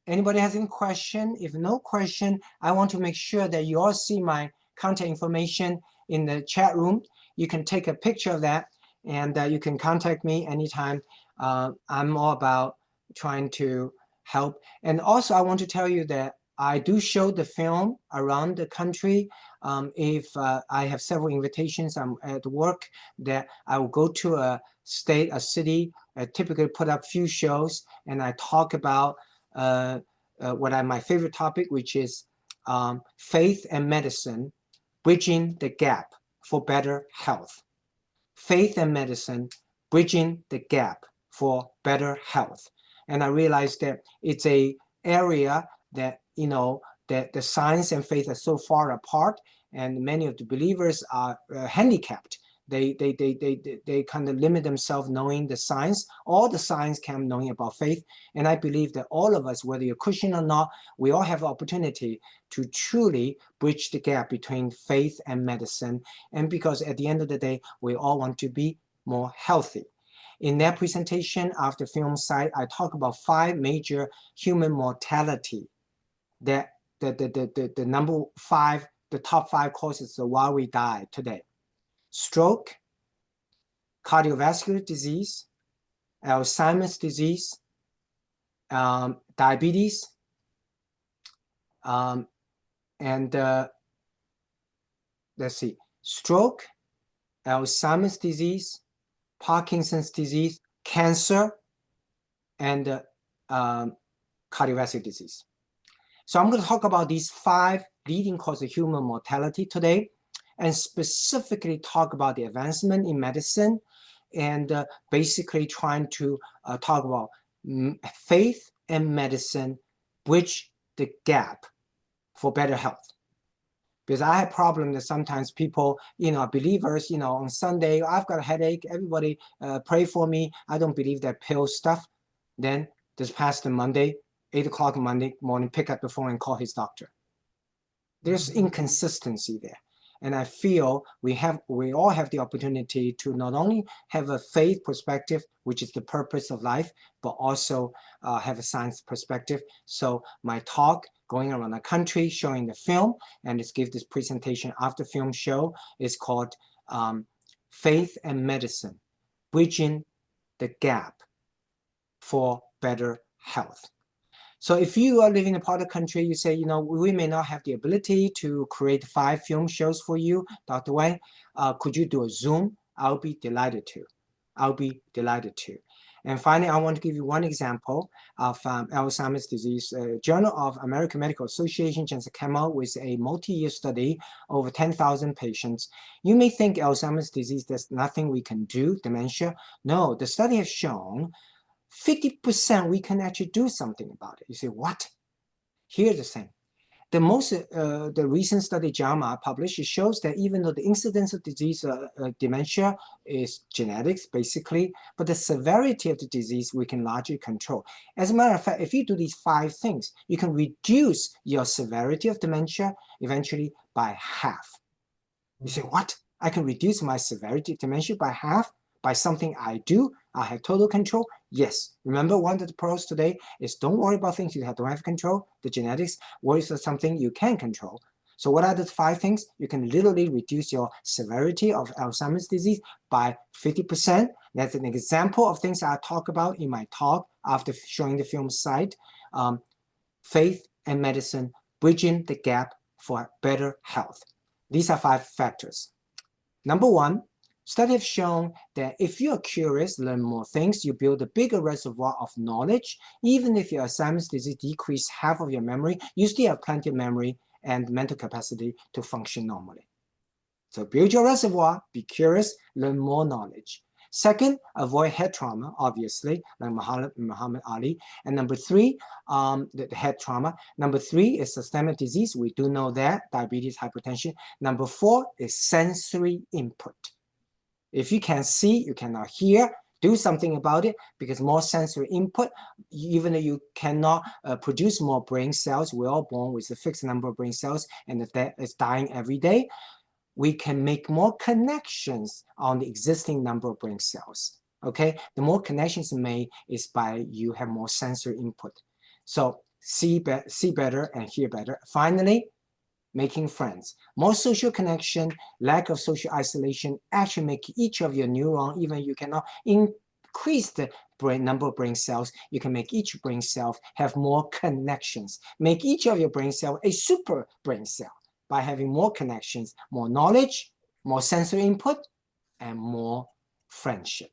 anybody has any question? If no question, I want to make sure that you all see my contact information in the chat room. You can take a picture of that, and you can contact me anytime. I'm all about trying to help. And also, I want to tell you that I do show the film around the country. If I have several invitations, I'm at work, that I will go to a state, a city, typically put up few shows, and I talk about what are my favorite topic, which is faith and medicine, bridging the gap for better health. Faith and medicine, bridging the gap for better health. And I realized that it's a area that, you know, that the science and faith are so far apart, and many of the believers are handicapped they kind of limit themselves knowing the science. All the science can knowing about faith. And I believe that all of us, whether you're Christian or not, we all have the opportunity to truly bridge the gap between faith and medicine. And because at the end of the day, we all want to be more healthy. In that presentation after film site, I talk about 5 major human mortality that the number 5, the top 5 causes of why we die today. Stroke, cardiovascular disease, Alzheimer's disease, diabetes, and let's see, stroke, Alzheimer's disease, Parkinson's disease, cancer, and cardiovascular disease. So I'm going to talk about these 5 leading causes of human mortality today, and specifically talk about the advancement in medicine, and basically trying to talk about faith and medicine bridge the gap for better health. Because I have problem that sometimes people, believers, on Sunday, I've got a headache, everybody pray for me. I don't believe that pill stuff. Then this past Monday, 8 o'clock Monday morning, pick up the phone and call his doctor. There's inconsistency there. And I feel we all have the opportunity to not only have a faith perspective, which is the purpose of life, but also have a science perspective. So my talk going around the country, showing the film, and let's give this presentation after film show is called Faith and Medicine, Bridging the Gap for Better Health. So if you are living in a part of the country, you say, we may not have the ability to create 5 film shows for you, Dr. Wang, could you do a Zoom? I'll be delighted to. I'll be delighted to. And finally, I want to give you one example of Alzheimer's disease. Journal of American Medical Association just came out with a multi-year study over 10,000 patients. You may think Alzheimer's disease, there's nothing we can do, dementia. No, the study has shown 50% we can actually do something about it. You say, what? Here's the thing. The recent study JAMA published, it shows that even though the incidence of disease, dementia is genetics basically, but the severity of the disease we can largely control. As a matter of fact, if you do these 5 things, you can reduce your severity of dementia eventually by half. You say, what? I can reduce my severity of dementia by half? By something I do, I have total control? Yes. Remember, one of the pros today is don't worry about things you don't have control, the genetics. Worry about something you can control. So what are the 5 things? You can literally reduce your severity of Alzheimer's disease by 50%. That's an example of things I talk about in my talk after showing the film site. Faith and medicine, bridging the gap for better health. These are 5 factors. Number 1, studies have shown that if you're curious, learn more things, you build a bigger reservoir of knowledge. Even if your Alzheimer's disease decreases half of your memory, you still have plenty of memory and mental capacity to function normally. So build your reservoir, be curious, learn more knowledge. Second, avoid head trauma, obviously, like Muhammad Ali. And number 3, the head trauma. Number 3 is systemic disease. We do know that, diabetes, hypertension. Number 4 is sensory input. If you can see, you cannot hear, do something about it, because more sensory input, even though you cannot produce more brain cells, we're all born with a fixed number of brain cells, and that is dying every day. We can make more connections on the existing number of brain cells. Okay, the more connections made is by you have more sensory input. So see better and hear better. Finally, making friends. More social connection, lack of social isolation actually make each of your neuron, even you cannot increase the number of brain cells, you can make each brain cell have more connections. Make each of your brain cells a super brain cell by having more connections, more knowledge, more sensory input, and more friendship.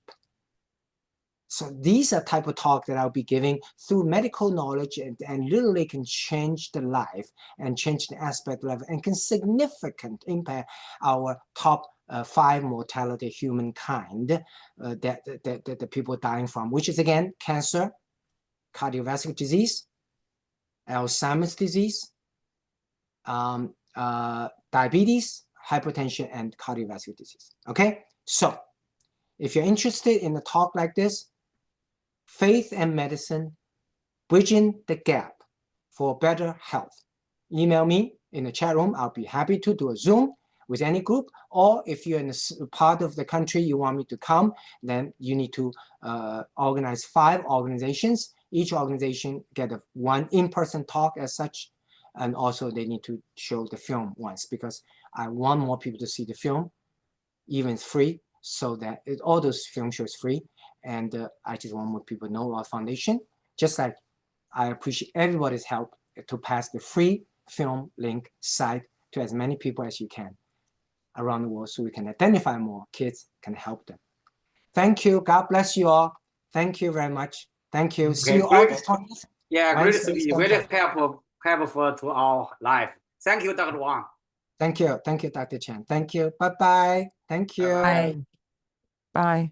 So these are type of talk that I'll be giving through medical knowledge and literally can change the life and change the aspect level and can significantly impact our top 5 mortality humankind that the people dying from, which is again, cancer, cardiovascular disease, Alzheimer's disease, diabetes, hypertension, and cardiovascular disease. Okay, So if you're interested in a talk like this, faith and medicine, bridging the gap for better health, email me in the chat room. I'll be happy to do a Zoom with any group, or if you're in a part of the country you want me to come, then you need to organize 5 organizations. Each organization get one in-person talk as such, and also they need to show the film once, because I want more people to see the film, even free, so that all those film shows free. And I just want more people to know our foundation, just like I appreciate everybody's help to pass the free film link site to as many people as you can around the world, so we can identify more kids, can help them. Thank you. God bless you all. Thank you very much. Thank you. See you great. August 20th. Yeah, great to Wednesday, see you. Very helpful to our life. Thank you, Dr. Wang. Thank you. Thank you, Dr. Chen. Thank you. Bye-bye. Thank you. Bye-bye. Bye.